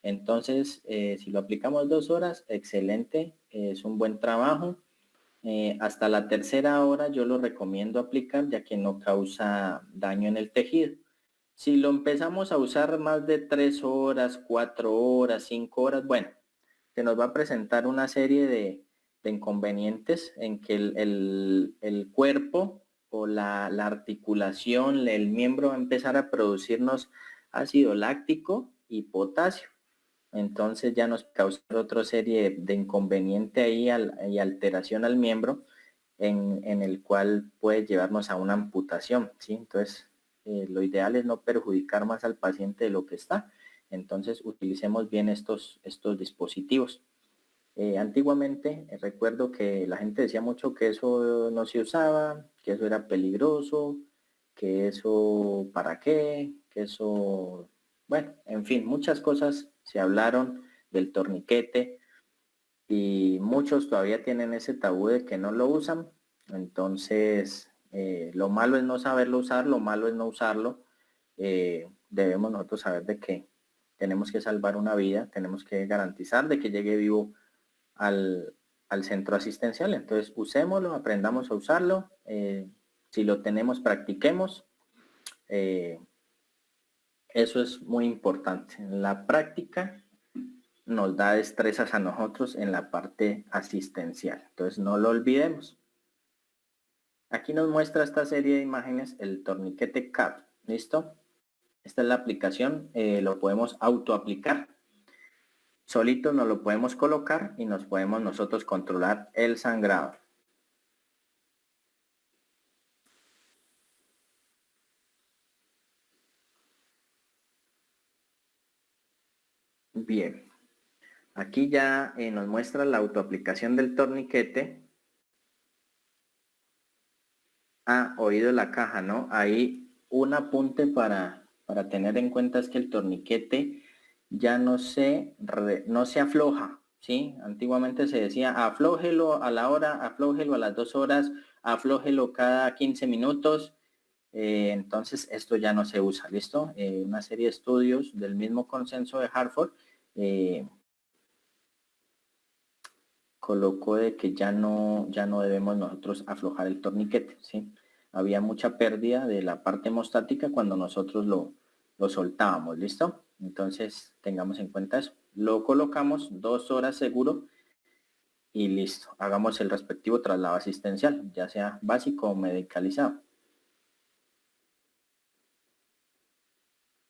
Entonces, si lo aplicamos 2 horas, excelente, es un buen trabajo. Hasta la tercera hora yo lo recomiendo aplicar ya que no causa daño en el tejido. Si lo empezamos a usar más de 3 horas, 4 horas, 5 horas, bueno, se nos va a presentar una serie de inconvenientes en que el cuerpo o la articulación, el miembro va a empezar a producirnos ácido láctico y potasio. Entonces ya nos causa otra serie de inconveniente ahí y alteración al miembro en el cual puede llevarnos a una amputación, ¿sí? Entonces, lo ideal es no perjudicar más al paciente de lo que está. Entonces, utilicemos bien estos dispositivos. Antiguamente, recuerdo que la gente decía mucho que eso no se usaba, que eso era peligroso, que eso para qué, que eso, bueno, en fin, muchas cosas se hablaron del torniquete y muchos todavía tienen ese tabú de que no lo usan. Entonces, lo malo es no saberlo usar, lo malo es no usarlo. Debemos nosotros saber de que tenemos que salvar una vida, tenemos que garantizar de que llegue vivo al centro asistencial. Entonces, usémoslo, aprendamos a usarlo. Si lo tenemos, practiquemos. Eso es muy importante. La práctica nos da destrezas a nosotros en la parte asistencial. Entonces, no lo olvidemos. Aquí nos muestra esta serie de imágenes el torniquete CAT. ¿Listo? Esta es la aplicación. Lo podemos autoaplicar. Solito nos lo podemos colocar y nos podemos nosotros controlar el sangrado. Bien, aquí ya nos muestra la autoaplicación del torniquete. Oído la caja, ¿no? Ahí un apunte para tener en cuenta es que el torniquete ya no se afloja, ¿sí? Antiguamente se decía aflójelo a la hora, aflójelo a las 2 horas, aflójelo cada 15 minutos. Entonces esto ya no se usa, ¿listo? Una serie de estudios del mismo consenso de Hartford colocó de que ya no debemos nosotros aflojar el torniquete, ¿sí? Había mucha pérdida de la parte hemostática cuando nosotros lo soltábamos, ¿listo? Entonces tengamos en cuenta eso. Lo colocamos 2 horas seguro y listo. Hagamos el respectivo traslado asistencial, ya sea básico o medicalizado.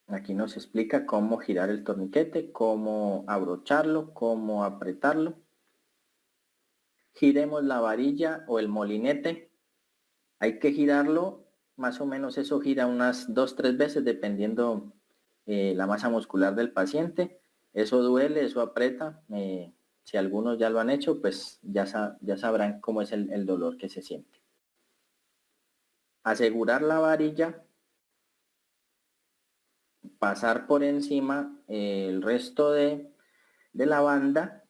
Aquí nos explica cómo girar el torniquete, cómo abrocharlo, cómo apretarlo. Giremos la varilla o el molinete. Hay que girarlo, más o menos eso gira unas 2-3 veces dependiendo la masa muscular del paciente. Eso duele, eso aprieta. Si algunos ya lo han hecho, pues ya sabrán cómo es el dolor que se siente. asegurar la varilla, pasar por encima el resto de la banda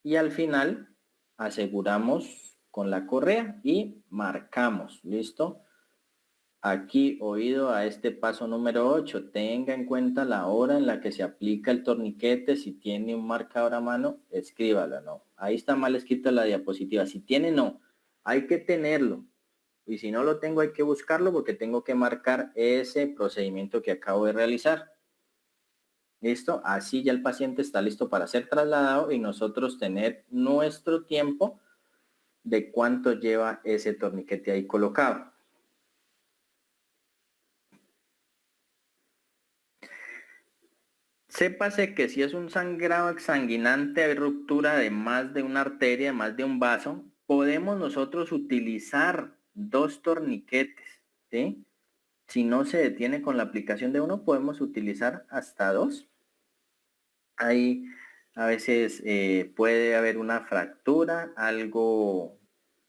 y al final aseguramos con la correa y marcamos. ¿Listo? Aquí, oído a este paso número 8, tenga en cuenta la hora en la que se aplica el torniquete. Si tiene un marcador a mano, escríbalo, no. Ahí está mal escrito la diapositiva. Si tiene, no. Hay que tenerlo. Y si no lo tengo, hay que buscarlo porque tengo que marcar ese procedimiento que acabo de realizar. ¿Listo? Así ya el paciente está listo para ser trasladado y nosotros tener nuestro tiempo de cuánto lleva ese torniquete ahí colocado. Sépase que si es un sangrado exsanguinante, hay ruptura de más de una arteria, de más de un vaso, podemos nosotros utilizar 2 torniquetes, ¿sí? Si no se detiene con la aplicación de uno, podemos utilizar hasta 2. Ahí a veces puede haber una fractura, algo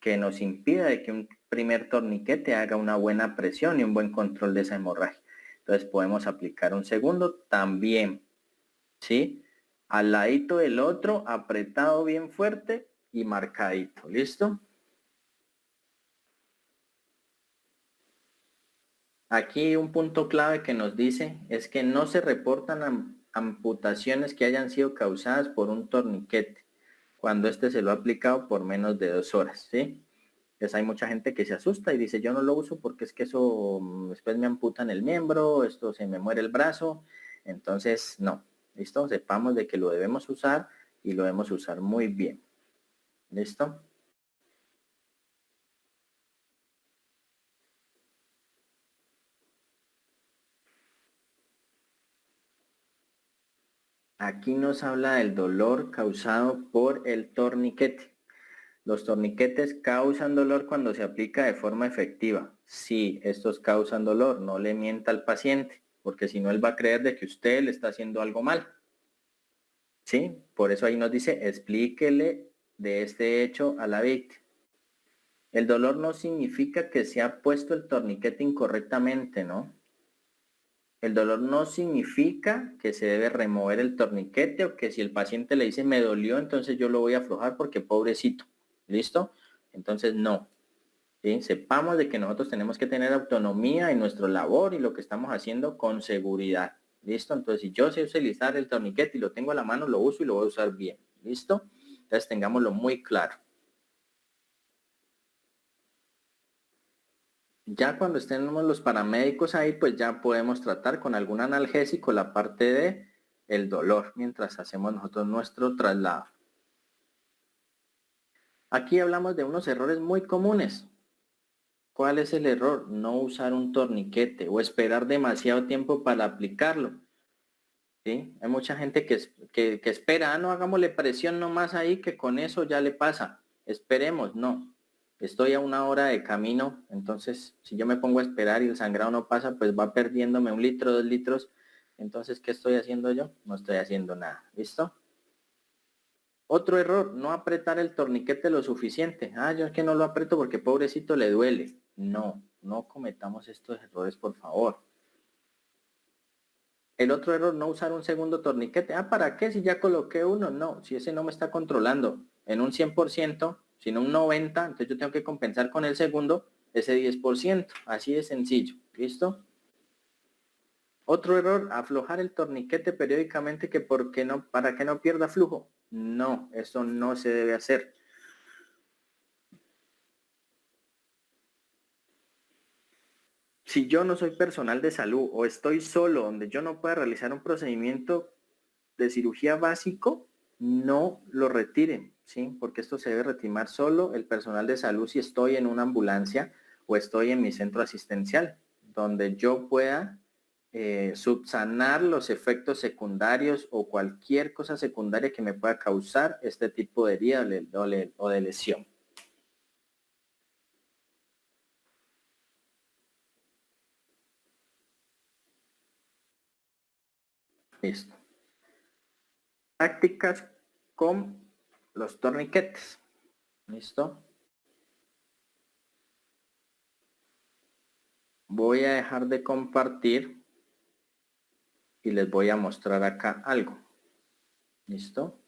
que nos impida de que un primer torniquete haga una buena presión y un buen control de esa hemorragia. Entonces podemos aplicar un segundo también. ¿Sí? Al ladito del otro, apretado bien fuerte y marcadito. ¿Listo? Aquí un punto clave que nos dice es que no se reportan amputaciones que hayan sido causadas por un torniquete cuando este se lo ha aplicado por menos de 2 horas. ¿Sí? Entonces hay mucha gente que se asusta y dice yo no lo uso porque es que eso después me amputan el miembro, esto se me muere el brazo. Entonces no. ¿Listo? Sepamos de que lo debemos usar y lo debemos usar muy bien. ¿Listo? Aquí nos habla del dolor causado por el torniquete. Los torniquetes causan dolor cuando se aplica de forma efectiva. Sí, estos causan dolor, no le mienta al paciente, porque si no él va a creer de que usted le está haciendo algo mal. ¿Sí? Por eso ahí nos dice, explíquele de este hecho a la víctima. El dolor no significa que se ha puesto el torniquete incorrectamente, ¿no? El dolor no significa que se debe remover el torniquete o que si el paciente le dice me dolió, entonces yo lo voy a aflojar porque pobrecito. ¿Listo? Entonces no. ¿Sí? Sepamos de que nosotros tenemos que tener autonomía en nuestra labor y lo que estamos haciendo con seguridad. ¿Listo? Entonces si yo sé utilizar el torniquete y lo tengo a la mano, lo uso y lo voy a usar bien. ¿Listo? Entonces tengámoslo muy claro. Ya cuando estemos los paramédicos ahí, pues ya podemos tratar con algún analgésico la parte de el dolor mientras hacemos nosotros nuestro traslado. Aquí hablamos de unos errores muy comunes. ¿Cuál es el error? No usar un torniquete o esperar demasiado tiempo para aplicarlo. ¿Sí? Hay mucha gente que espera, no hagámosle presión nomás ahí que con eso ya le pasa. Esperemos, no. Estoy a 1 hora de camino, entonces si yo me pongo a esperar y el sangrado no pasa, pues va perdiéndome 1 litro, 2 litros. Entonces, ¿qué estoy haciendo yo? No estoy haciendo nada. ¿Listo? Otro error, no apretar el torniquete lo suficiente. Ah, yo es que no lo aprieto porque pobrecito le duele. No, no cometamos estos errores, por favor. El otro error, no usar un segundo torniquete. Ah, ¿para qué? Si ya coloqué uno. No, si ese no me está controlando en un 100%, sino un 90%, entonces yo tengo que compensar con el segundo ese 10%. Así de sencillo. ¿Listo? Otro error, aflojar el torniquete periódicamente que porque no, para que no pierda flujo. No, eso no se debe hacer. Si yo no soy personal de salud o estoy solo donde yo no pueda realizar un procedimiento de cirugía básico, no lo retiren, ¿sí? Porque esto se debe retimar solo el personal de salud si estoy en una ambulancia o estoy en mi centro asistencial, donde yo pueda subsanar los efectos secundarios o cualquier cosa secundaria que me pueda causar este tipo de herida o de lesión. Listo. Prácticas con los torniquetes. ¿Listo? Voy a dejar de compartir y les voy a mostrar acá algo. ¿Listo?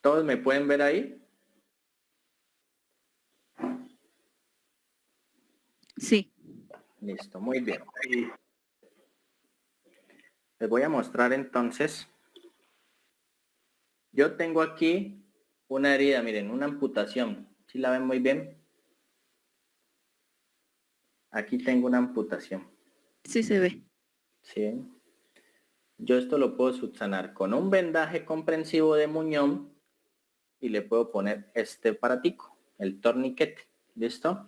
¿Todos me pueden ver ahí? Sí. Listo, muy bien. Les voy a mostrar entonces. Yo tengo aquí una herida, miren, una amputación. ¿Sí la ven muy bien? Aquí tengo una amputación. Sí se ve. ¿Sí? Yo esto lo puedo subsanar con un vendaje comprensivo de muñón y le puedo poner este aparatico, el torniquete. ¿Listo?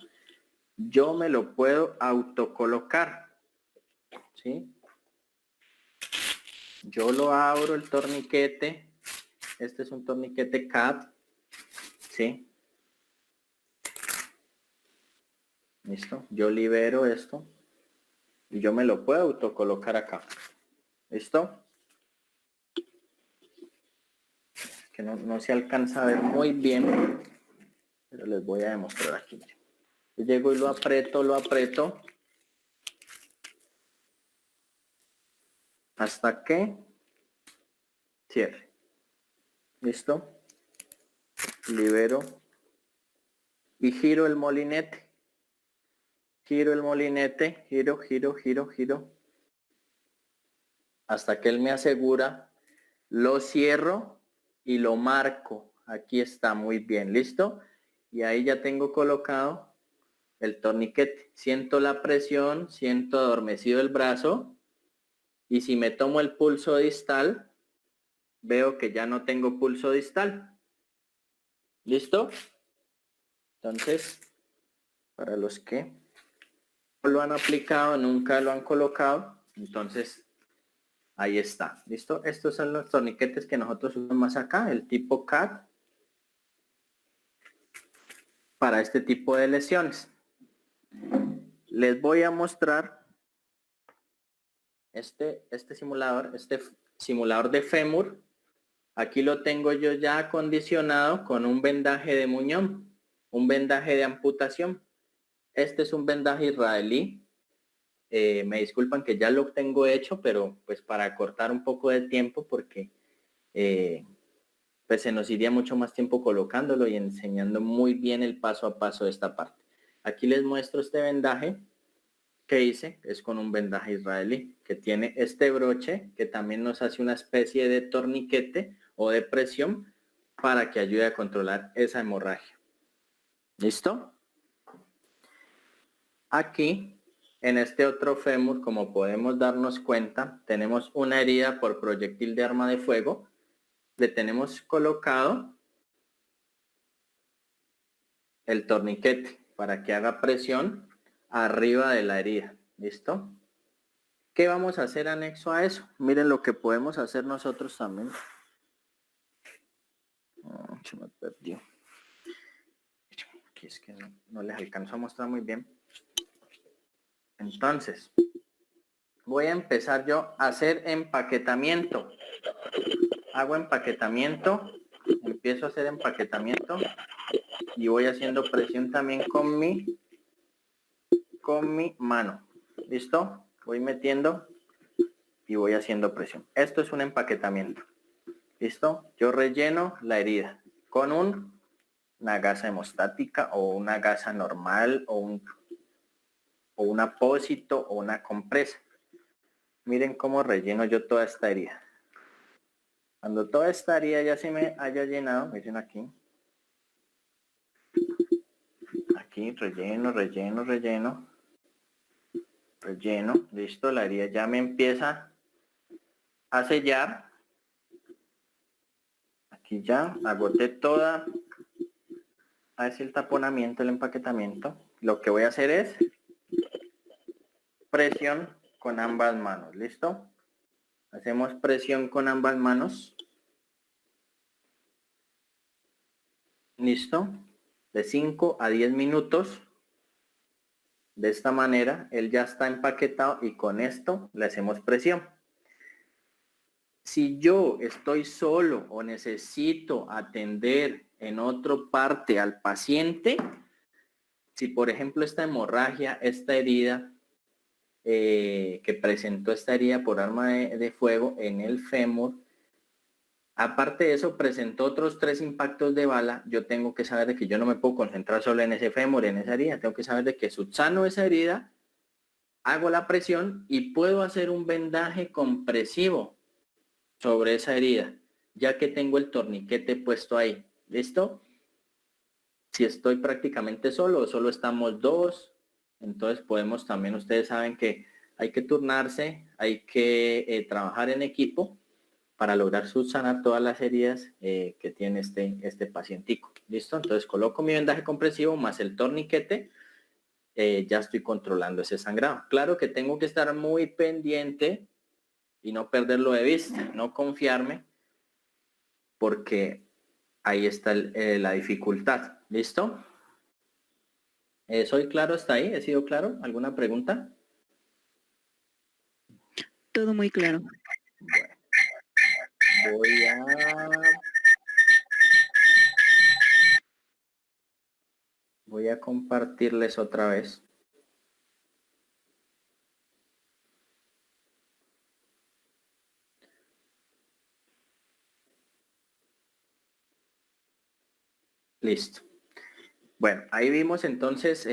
Yo me lo puedo autocolocar. ¿Sí? Yo lo abro el torniquete. Este es un torniquete CAT. ¿Sí? ¿Listo? Yo libero esto y yo me lo puedo autocolocar acá. ¿Listo? Que no se alcanza a ver muy bien, pero les voy a demostrar aquí. Yo llego y lo aprieto hasta que cierre. ¿Listo? Libero y giro el molinete. Giro el molinete, giro, hasta que él me asegura, lo cierro y lo marco. Aquí está, muy bien, ¿listo? Y ahí ya tengo colocado el torniquete. Siento la presión, siento adormecido el brazo y si me tomo el pulso distal, veo que ya no tengo pulso distal. ¿Listo? Entonces, para los que no lo han aplicado, nunca lo han colocado, entonces ahí está. ¿Listo? Estos son los torniquetes que nosotros usamos más acá, el tipo CAT, para este tipo de lesiones. Les voy a mostrar este simulador de fémur. Aquí lo tengo yo ya acondicionado con un vendaje de muñón, un vendaje de amputación. Este es un vendaje israelí. Me disculpan que ya lo tengo hecho, pero pues para cortar un poco de tiempo porque pues se nos iría mucho más tiempo colocándolo y enseñando muy bien el paso a paso de esta parte. Aquí les muestro este vendaje que hice, es con un vendaje israelí, que tiene este broche que también nos hace una especie de torniquete o de presión para que ayude a controlar esa hemorragia. ¿Listo? Aquí, en este otro fémur, como podemos darnos cuenta, tenemos una herida por proyectil de arma de fuego. Le tenemos colocado el torniquete para que haga presión arriba de la herida. ¿Listo? ¿Qué vamos a hacer anexo a eso? Miren lo que podemos hacer nosotros también. Se me perdió. Aquí es que no les alcanzo a mostrar muy bien. Entonces, voy a empezar yo a hacer empaquetamiento. Hago empaquetamiento, empiezo a hacer empaquetamiento y voy haciendo presión también con mi mano. ¿Listo? Voy metiendo y voy haciendo presión. Esto es un empaquetamiento. ¿Listo? Yo relleno la herida con una gasa hemostática o una gasa normal o un apósito o una compresa. Miren cómo relleno yo toda esta herida. Cuando toda esta herida ya se me haya llenado, miren aquí. Aquí relleno, listo, la herida ya me empieza a sellar. Aquí ya agoté toda, a ver si el taponamiento, el empaquetamiento. Lo que voy a hacer es presión con ambas manos, ¿listo? Hacemos presión con ambas manos. ¿Listo? De 5 a 10 minutos. De esta manera, él ya está empaquetado y con esto le hacemos presión. Si yo estoy solo o necesito atender en otra parte al paciente, Si, por ejemplo, esta hemorragia, esta herida, que presentó esta herida por arma de fuego en el fémur, aparte de eso, presentó otros 3 impactos de bala, yo tengo que saber de que yo no me puedo concentrar solo en ese fémur, en esa herida, tengo que saber de que subsano esa herida, hago la presión y puedo hacer un vendaje compresivo sobre esa herida, ya que tengo el torniquete puesto ahí. ¿Listo? Si estoy prácticamente solo o solo estamos 2, entonces podemos también, ustedes saben que hay que turnarse, hay que trabajar en equipo para lograr subsanar todas las heridas que tiene este pacientico. ¿Listo? Entonces coloco mi vendaje compresivo más el torniquete, ya estoy controlando ese sangrado. Claro que tengo que estar muy pendiente y no perderlo de vista, no confiarme, porque ahí está la dificultad. ¿Listo? ¿Soy claro hasta ahí? ¿He sido claro? ¿Alguna pregunta? Todo muy claro. Voy a compartirles otra vez. Listo. Bueno, ahí vimos entonces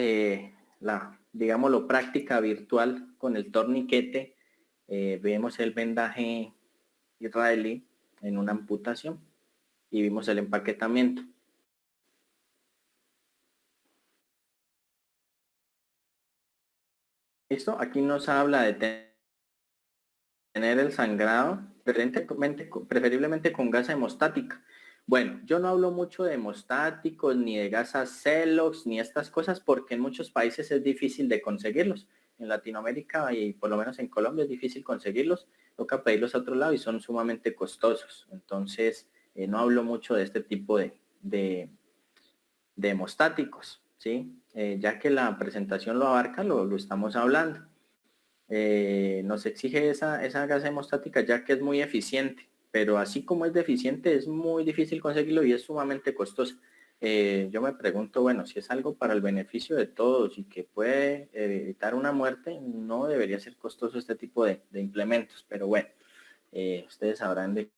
digámoslo, práctica virtual con el torniquete. Vemos el vendaje israelí en una amputación y vimos el empaquetamiento. Listo, aquí nos habla de tener el sangrado, preferiblemente con gasa hemostática. Bueno, yo no hablo mucho de hemostáticos, ni de gasas Celox, ni estas cosas, porque en muchos países es difícil de conseguirlos. En Latinoamérica y por lo menos en Colombia es difícil conseguirlos. Toca pedirlos a otro lado y son sumamente costosos. Entonces, no hablo mucho de este tipo de hemostáticos, ¿sí? Ya que la presentación lo abarca, lo estamos hablando. Nos exige esa gasa hemostática ya que es muy eficiente, pero así como es deficiente es muy difícil conseguirlo y es sumamente costoso. Yo me pregunto, bueno, si es algo para el beneficio de todos y que puede evitar una muerte, no debería ser costoso este tipo de implementos, pero bueno, ustedes sabrán de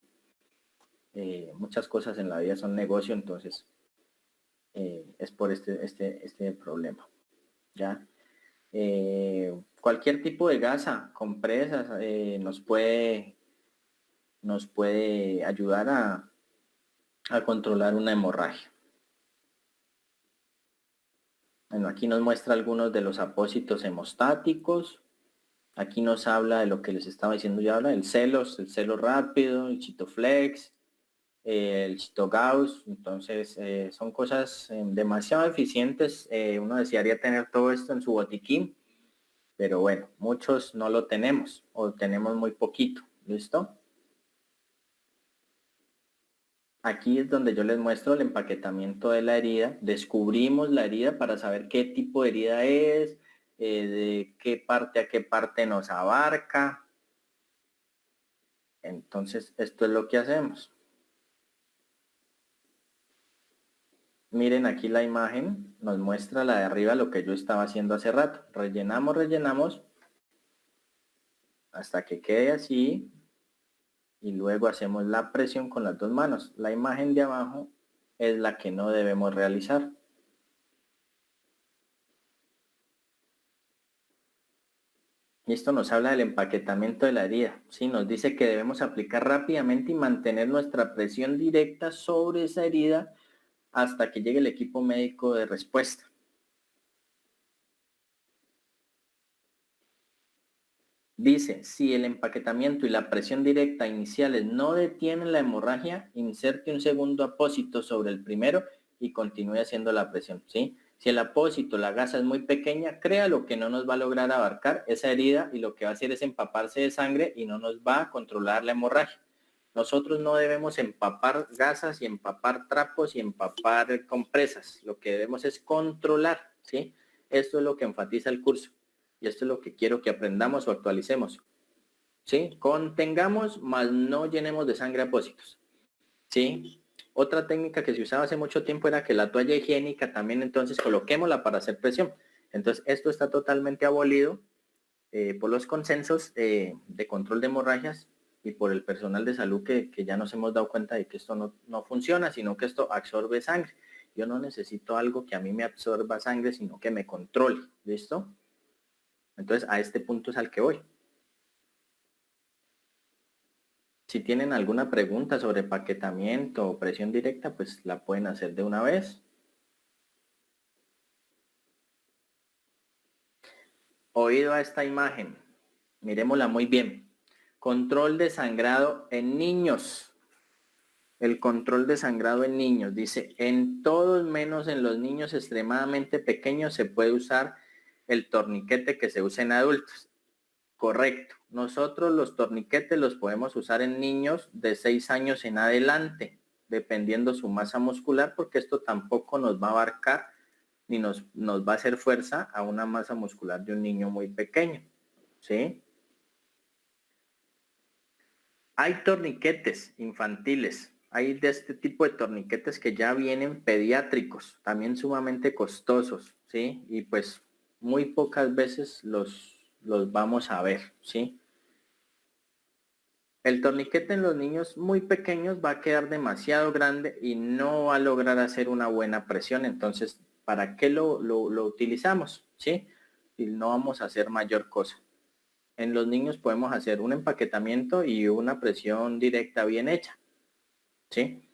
muchas cosas en la vida son negocio, entonces es por este problema, ¿ya? Cualquier tipo de gasa, compresas, nos puede ayudar a controlar una hemorragia. Bueno, aquí nos muestra algunos de los apósitos hemostáticos. Aquí nos habla de lo que les estaba diciendo ya, habla del celos, el celo rápido, el chitoflex, el chitogauss. Entonces son cosas demasiado eficientes. Uno desearía tener todo esto en su botiquín, pero bueno, muchos no lo tenemos o tenemos muy poquito. ¿Listo? Aquí es donde yo les muestro el empaquetamiento de la herida. Descubrimos la herida para saber qué tipo de herida es, de qué parte a qué parte nos abarca. Entonces, esto es lo que hacemos. Miren aquí la imagen, nos muestra la de arriba lo que yo estaba haciendo hace rato. Rellenamos hasta que quede así y luego hacemos la presión con las 2 manos. La imagen de abajo es la que no debemos realizar. Y esto nos habla del empaquetamiento de la herida. ¿Sí? Nos dice que debemos aplicar rápidamente y mantener nuestra presión directa sobre esa herida hasta que llegue el equipo médico de respuesta. Dice, si el empaquetamiento y la presión directa iniciales no detienen la hemorragia, inserte un segundo apósito sobre el primero y continúe haciendo la presión, ¿sí? Si el apósito, la gasa es muy pequeña, créalo que no nos va a lograr abarcar esa herida y lo que va a hacer es empaparse de sangre y no nos va a controlar la hemorragia. Nosotros no debemos empapar gasas y empapar trapos y empapar compresas. Lo que debemos es controlar, ¿sí? Esto es lo que enfatiza el curso. Y esto es lo que quiero que aprendamos o actualicemos. ¿Sí? Contengamos, mas no llenemos de sangre apósitos. ¿Sí? Otra técnica que se usaba hace mucho tiempo era que la toalla higiénica también, entonces coloquémosla para hacer presión. Entonces esto está totalmente abolido por los consensos de control de hemorragias y por el personal de salud que ya nos hemos dado cuenta de que esto no funciona, sino que esto absorbe sangre. Yo no necesito algo que a mí me absorba sangre, sino que me controle. ¿Listo? Entonces a este punto es al que voy. Si tienen alguna pregunta sobre empaquetamiento o presión directa, pues la pueden hacer de una vez. Oído a esta imagen. Miremosla muy bien. Control de sangrado en niños. El control de sangrado en niños. Dice, en todos menos en los niños extremadamente pequeños se puede usar el torniquete que se usa en adultos. Correcto. Nosotros los torniquetes los podemos usar en niños de 6 años en adelante, dependiendo su masa muscular, porque esto tampoco nos va a abarcar ni nos va a hacer fuerza a una masa muscular de un niño muy pequeño. ¿Sí? Hay torniquetes infantiles. Hay de este tipo de torniquetes que ya vienen pediátricos, también sumamente costosos, ¿sí? Y pues muy pocas veces los vamos a ver, ¿sí? El torniquete en los niños muy pequeños va a quedar demasiado grande y no va a lograr hacer una buena presión. Entonces, ¿para qué lo utilizamos? ¿Sí? Y no vamos a hacer mayor cosa. En los niños podemos hacer un empaquetamiento y una presión directa bien hecha. ¿Sí?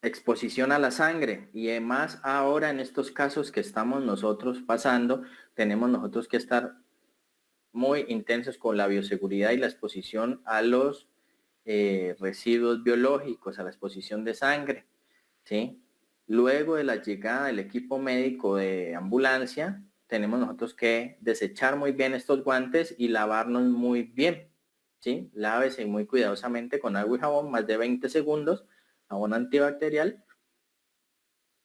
Exposición a la sangre y además ahora en estos casos que estamos nosotros pasando, tenemos nosotros que estar muy intensos con la bioseguridad y la exposición a los residuos biológicos, a la exposición de sangre, ¿sí? Luego de la llegada del equipo médico de ambulancia, tenemos nosotros que desechar muy bien estos guantes y lavarnos muy bien, ¿sí? Lávese muy cuidadosamente con agua y jabón, más de 20 segundos, jabón antibacterial.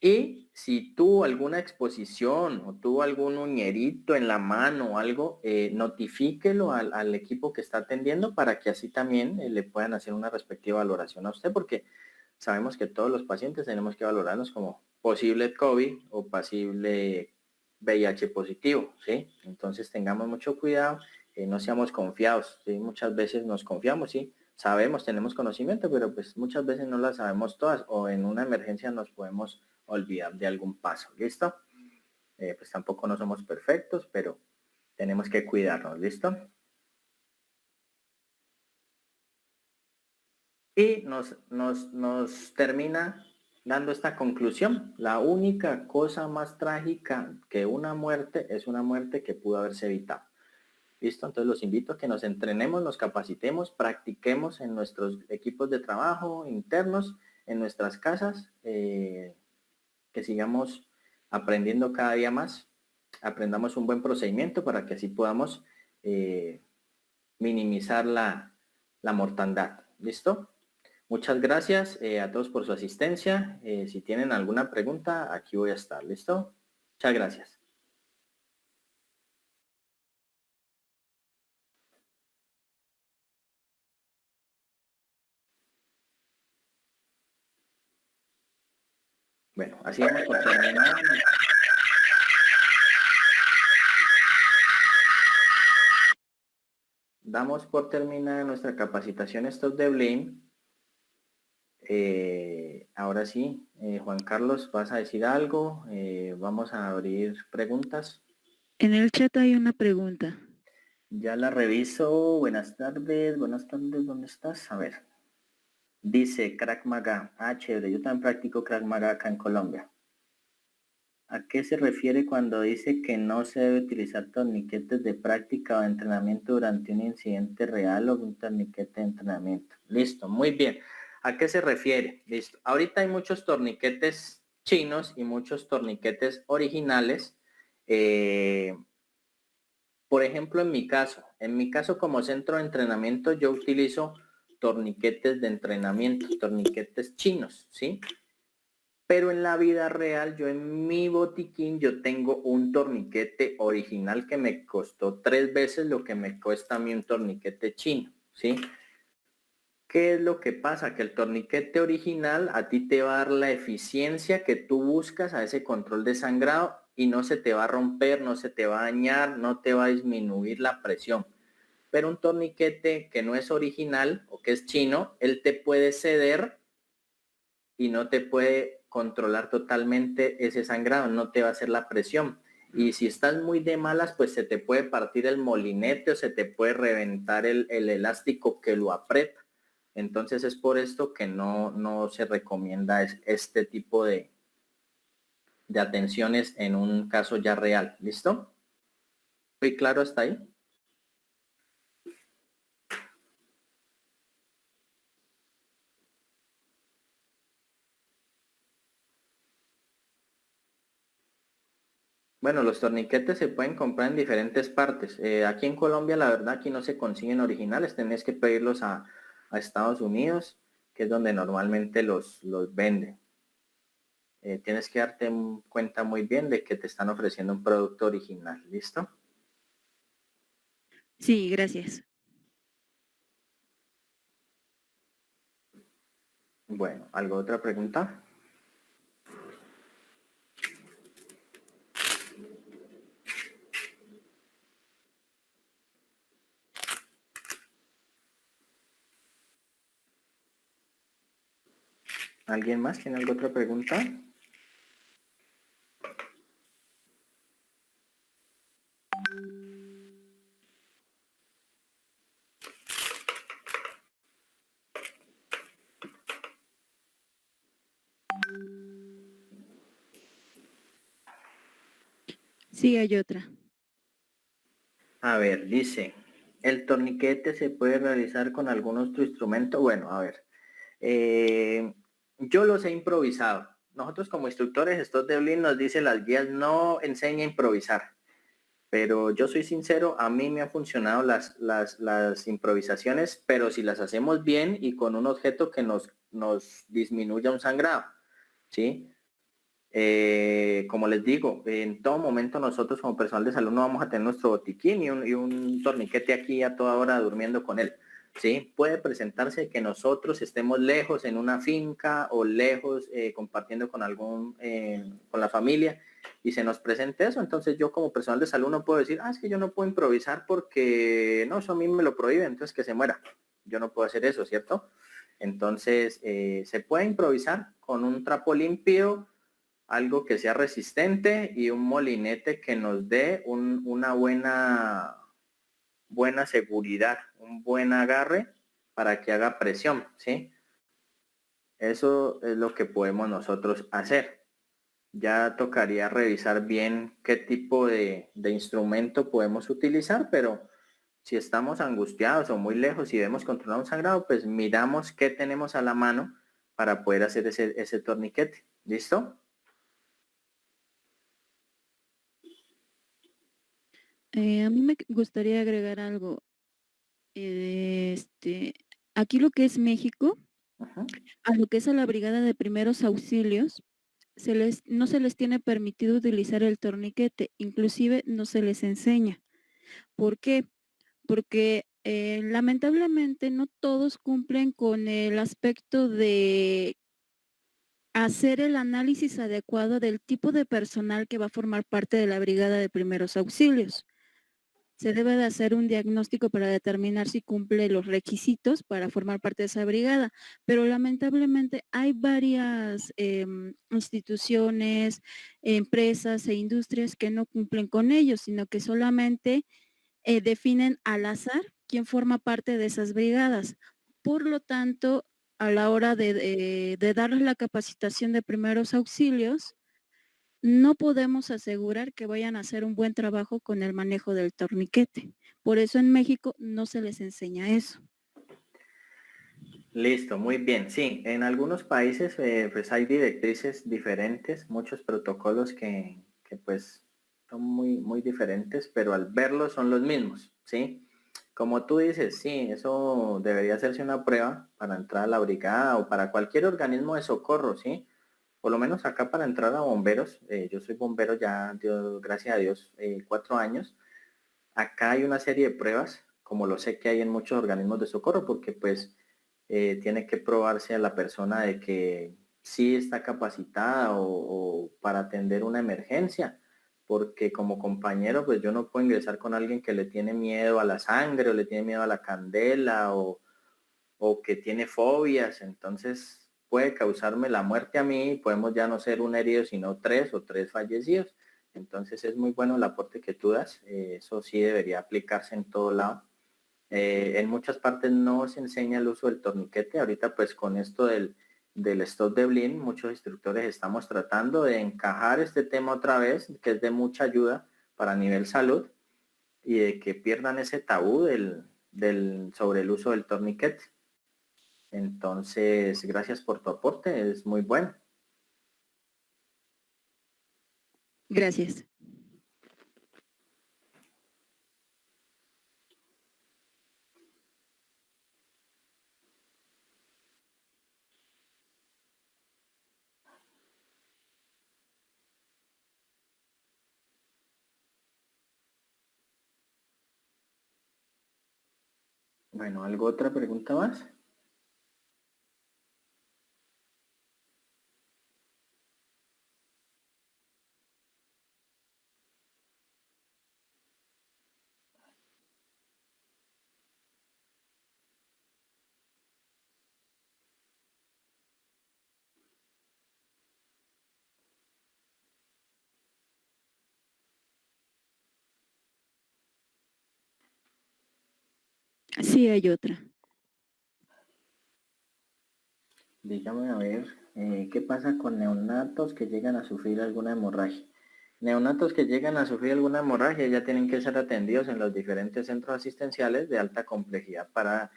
Y si tuvo alguna exposición o tuvo algún uñerito en la mano o algo, notifíquelo al equipo que está atendiendo para que así también le puedan hacer una respectiva valoración a usted, porque sabemos que todos los pacientes tenemos que valorarnos como posible COVID o posible VIH positivo, ¿sí? Entonces tengamos mucho cuidado, no seamos confiados, ¿sí? Muchas veces nos confiamos, ¿sí? Sabemos, tenemos conocimiento, pero pues muchas veces no las sabemos todas o en una emergencia nos podemos olvidar de algún paso, ¿listo? Pues tampoco no somos perfectos, pero tenemos que cuidarnos, ¿listo? Y nos termina dando esta conclusión. La única cosa más trágica que una muerte es una muerte que pudo haberse evitado. ¿Listo? Entonces los invito a que nos entrenemos, nos capacitemos, practiquemos en nuestros equipos de trabajo internos, en nuestras casas, que sigamos aprendiendo cada día más, aprendamos un buen procedimiento para que así podamos minimizar la mortandad. ¿Listo? Muchas gracias a todos por su asistencia. Si tienen alguna pregunta, aquí voy a estar. ¿Listo? Muchas gracias. Bueno, así vamos por terminar. Damos por terminada nuestra capacitación Stop the Blame. Ahora sí, Juan Carlos, ¿vas a decir algo? Vamos a abrir preguntas. En el chat hay una pregunta. Ya la reviso. Buenas tardes, ¿dónde estás? A ver. Dice Krav Maga. Ah, chévere, yo también practico Krav Maga acá en Colombia. ¿A qué se refiere cuando dice que no se debe utilizar torniquetes de práctica o de entrenamiento durante un incidente real o un torniquete de entrenamiento? Listo, muy bien. ¿A qué se refiere? Listo. Ahorita hay muchos torniquetes chinos y muchos torniquetes originales. Por ejemplo, en mi caso como centro de entrenamiento, yo utilizo torniquetes de entrenamiento, torniquetes chinos, ¿sí? Pero en la vida real, yo en mi botiquín, yo tengo un torniquete original que me costó 3 veces lo que me cuesta a mí un torniquete chino, ¿sí? ¿Qué es lo que pasa? Que el torniquete original a ti te va a dar la eficiencia que tú buscas a ese control de sangrado y no se te va a romper, no se te va a dañar, no te va a disminuir la presión. Pero un torniquete que no es original o que es chino, él te puede ceder y no te puede controlar totalmente ese sangrado, no te va a hacer la presión. Y si estás muy de malas, pues se te puede partir el molinete o se te puede reventar el elástico que lo aprieta. Entonces es por esto que no se recomienda este tipo de atenciones en un caso ya real. ¿Listo? ¿Estoy claro hasta ahí? Bueno, los torniquetes se pueden comprar en diferentes partes. Aquí en Colombia, la verdad, aquí no se consiguen originales. Tenés que pedirlos a Estados Unidos, que es donde normalmente los venden. Tienes que darte cuenta muy bien de que te están ofreciendo un producto original. ¿Listo? Sí, gracias. Bueno, ¿algo otra pregunta? ¿Alguien más tiene alguna otra pregunta? Sí, hay otra. A ver, dice, ¿el torniquete se puede realizar con algún otro instrumento? Bueno, a ver, yo los he improvisado. Nosotros como instructores, estos de Blin nos dice las guías, no enseña a improvisar. Pero yo soy sincero, a mí me han funcionado las improvisaciones, pero si las hacemos bien y con un objeto que nos disminuya un sangrado, ¿sí? Como les digo, en todo momento nosotros como personal de salud no vamos a tener nuestro botiquín y un torniquete aquí a toda hora durmiendo con él. ¿Sí? Puede presentarse que nosotros estemos lejos en una finca o lejos compartiendo con con la familia y se nos presente eso. Entonces yo como personal de salud no puedo decir, es que yo no puedo improvisar porque no, eso a mí me lo prohíbe, entonces que se muera. Yo no puedo hacer eso, ¿cierto? Entonces se puede improvisar con un trapo limpio, algo que sea resistente y un molinete que nos dé una buena seguridad, un buen agarre para que haga presión, ¿sí? Eso es lo que podemos nosotros hacer. Ya tocaría revisar bien qué tipo de instrumento podemos utilizar, pero si estamos angustiados o muy lejos y debemos controlar un sangrado, pues miramos qué tenemos a la mano para poder hacer ese torniquete. ¿Listo? A mí me gustaría agregar algo. Este, aquí lo que es México, Ajá. a lo que es a la Brigada de Primeros Auxilios, no se les tiene permitido utilizar el torniquete, inclusive no se les enseña. ¿Por qué? Porque lamentablemente no todos cumplen con el aspecto de hacer el análisis adecuado del tipo de personal que va a formar parte de la Brigada de Primeros Auxilios. Se debe de hacer un diagnóstico para determinar si cumple los requisitos para formar parte de esa brigada, pero lamentablemente hay varias instituciones, empresas e industrias que no cumplen con ellos, sino que solamente definen al azar quién forma parte de esas brigadas. Por lo tanto, a la hora de darles la capacitación de primeros auxilios, no podemos asegurar que vayan a hacer un buen trabajo con el manejo del torniquete. Por eso en México no se les enseña eso. Listo, muy bien. Sí, en algunos países pues hay directrices diferentes, muchos protocolos que pues son muy diferentes, pero al verlos son los mismos, ¿sí? Como tú dices, sí, eso debería hacerse una prueba para entrar a la brigada o para cualquier organismo de socorro, ¿sí? por lo menos acá para entrar a bomberos, yo soy bombero ya, gracias a Dios, 4 años. Acá hay una serie de pruebas, como lo sé que hay en muchos organismos de socorro, porque pues tiene que probarse a la persona de que sí está capacitada o para atender una emergencia, porque como compañero pues yo no puedo ingresar con alguien que le tiene miedo a la sangre o le tiene miedo a la candela o que tiene fobias, entonces puede causarme la muerte a mí y podemos ya no ser un herido sino 3 o 3 fallecidos. Entonces es muy bueno el aporte que tú das, eso sí debería aplicarse en todo lado. En muchas partes no se enseña el uso del torniquete. Ahorita pues con esto del stop de Blin, muchos instructores estamos tratando de encajar este tema otra vez, que es de mucha ayuda para nivel salud y de que pierdan ese tabú sobre el uso del torniquete. Entonces, gracias por tu aporte, es muy bueno. Gracias. Bueno, ¿algo otra pregunta más? Sí, hay otra. Dígame a ver, ¿qué pasa con neonatos que llegan a sufrir alguna hemorragia? Neonatos que llegan a sufrir alguna hemorragia ya tienen que ser atendidos en los diferentes centros asistenciales de alta complejidad para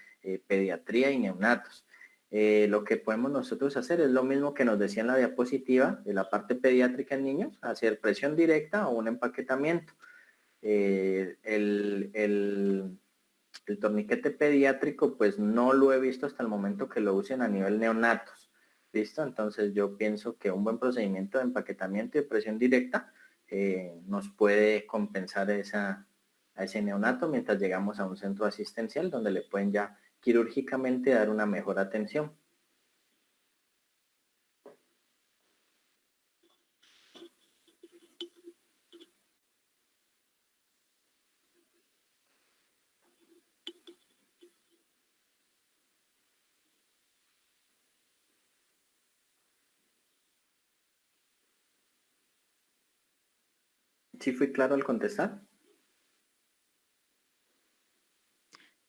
pediatría y neonatos. Lo que podemos nosotros hacer es lo mismo que nos decía en la diapositiva de la parte pediátrica en niños, hacer presión directa o un empaquetamiento. El torniquete pediátrico, pues no lo he visto hasta el momento que lo usen a nivel neonatos. ¿Listo? Entonces yo pienso que un buen procedimiento de empaquetamiento y de presión directa nos puede compensar a ese neonato mientras llegamos a un centro asistencial donde le pueden ya quirúrgicamente dar una mejor atención. ¿Sí fui claro al contestar?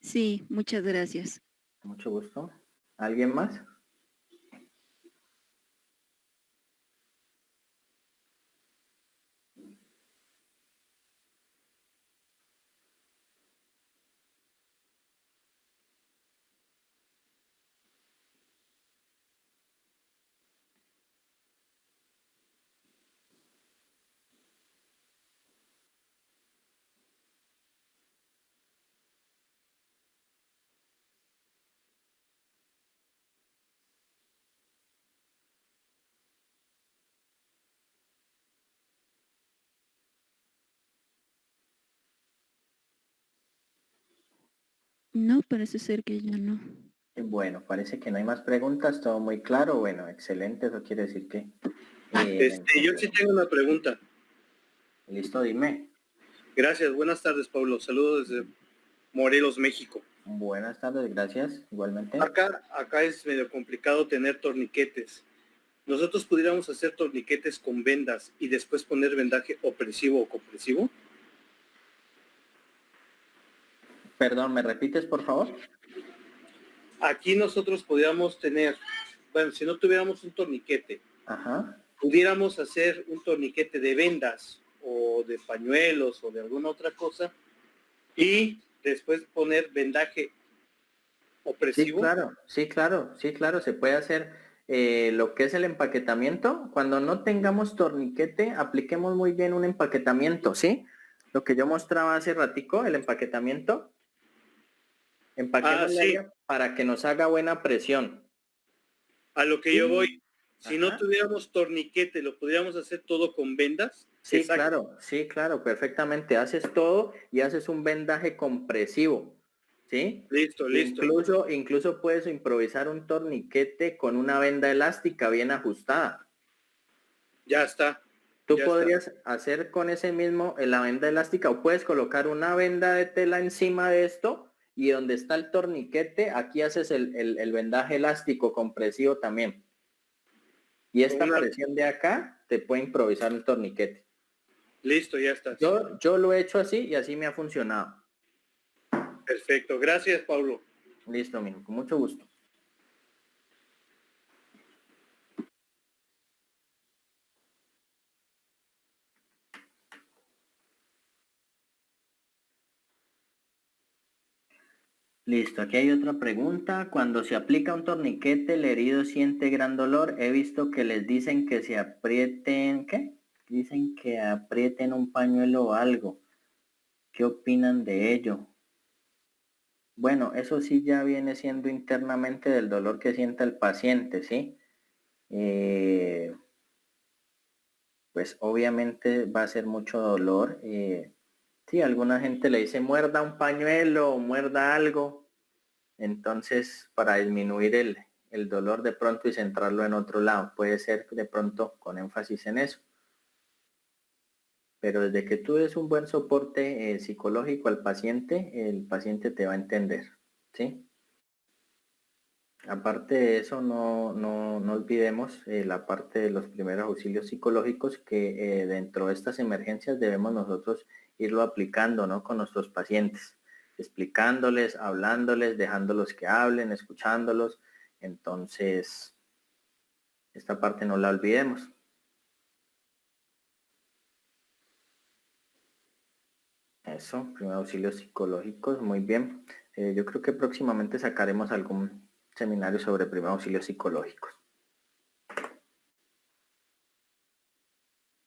Sí, muchas gracias. Mucho gusto. ¿Alguien más? No, parece ser que ya no. Bueno, parece que no hay más preguntas, todo muy claro. Bueno, excelente, eso quiere decir que... Yo sí tengo una pregunta. Listo, dime. Gracias, buenas tardes, Pablo. Saludos desde Morelos, México. Buenas tardes, gracias, igualmente. Acá es medio complicado tener torniquetes. ¿Nosotros pudiéramos hacer torniquetes con vendas y después poner vendaje opresivo o compresivo? Perdón, ¿me repites, por favor? Aquí nosotros podríamos tener, bueno, si no tuviéramos un torniquete, Ajá. pudiéramos hacer un torniquete de vendas o de pañuelos o de alguna otra cosa y después poner vendaje Sí, opresivo. claro, sí, claro, sí, claro, se puede hacer lo que es el empaquetamiento. Cuando no tengamos torniquete, apliquemos muy bien un empaquetamiento, ¿sí? Lo que yo mostraba hace ratico, el empaquetamiento. Empaquemos la Sí, área para que nos haga buena presión. a lo que yo Y voy. Si no Ajá. tuviéramos torniquete, ¿lo podríamos hacer todo con vendas? Sí, Exacto. claro, perfectamente. Haces todo y haces un vendaje compresivo, ¿sí? Listo. Incluso puedes improvisar un torniquete con una venda elástica bien ajustada. Ya está. Tú podrías hacer con ese mismo la venda elástica o puedes colocar una venda de tela encima de esto y donde está el torniquete, aquí haces el vendaje elástico compresivo también. Y esta presión de acá te puede improvisar un torniquete. Listo, ya está. Yo lo he hecho así y así me ha funcionado. Perfecto. Gracias, Pablo. Listo, mijo, con mucho gusto. Listo, aquí hay otra pregunta. Cuando se aplica un torniquete, el herido siente gran dolor. He visto que les dicen que se aprieten, ¿qué? Dicen que aprieten un pañuelo o algo. ¿Qué opinan de ello? Bueno, eso sí ya viene siendo internamente del dolor que sienta el paciente, ¿sí? Pues obviamente va a ser mucho dolor. Sí, alguna gente le dice muerda un pañuelo o muerda algo. Entonces, para disminuir el dolor de pronto y centrarlo en otro lado, puede ser de pronto con énfasis en eso. Pero desde que tú des un buen soporte psicológico al paciente, el paciente te va a entender, ¿sí? Aparte de eso, no olvidemos la parte de los primeros auxilios psicológicos que dentro de estas emergencias debemos nosotros irlo aplicando, ¿no? Con nuestros pacientes, explicándoles, hablándoles, dejándolos que hablen, escuchándolos. Entonces, esta parte no la olvidemos. Eso, primeros auxilios psicológicos, muy bien. Yo creo que próximamente sacaremos algún seminario sobre primeros auxilios psicológicos.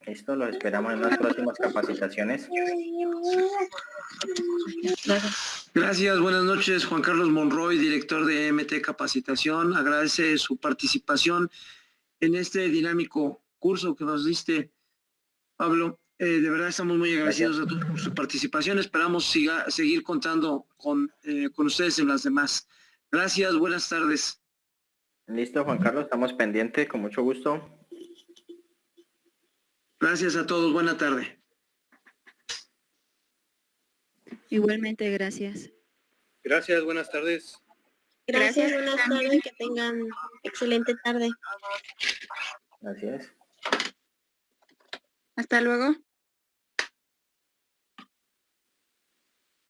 Esto lo esperamos en las próximas capacitaciones. Gracias, buenas noches. Juan Carlos Monroy, director de MT Capacitación. Agradece su participación en este dinámico curso que nos diste, Pablo. De verdad estamos muy agradecidos a todos por su participación. Esperamos seguir contando con ustedes en las demás. Gracias, buenas tardes. Listo, Juan Carlos, estamos pendientes, con mucho gusto. Gracias a todos, buena tarde. Igualmente, gracias. Gracias, buenas tardes. Gracias, buenas tardes, que tengan excelente tarde. Gracias. Hasta luego.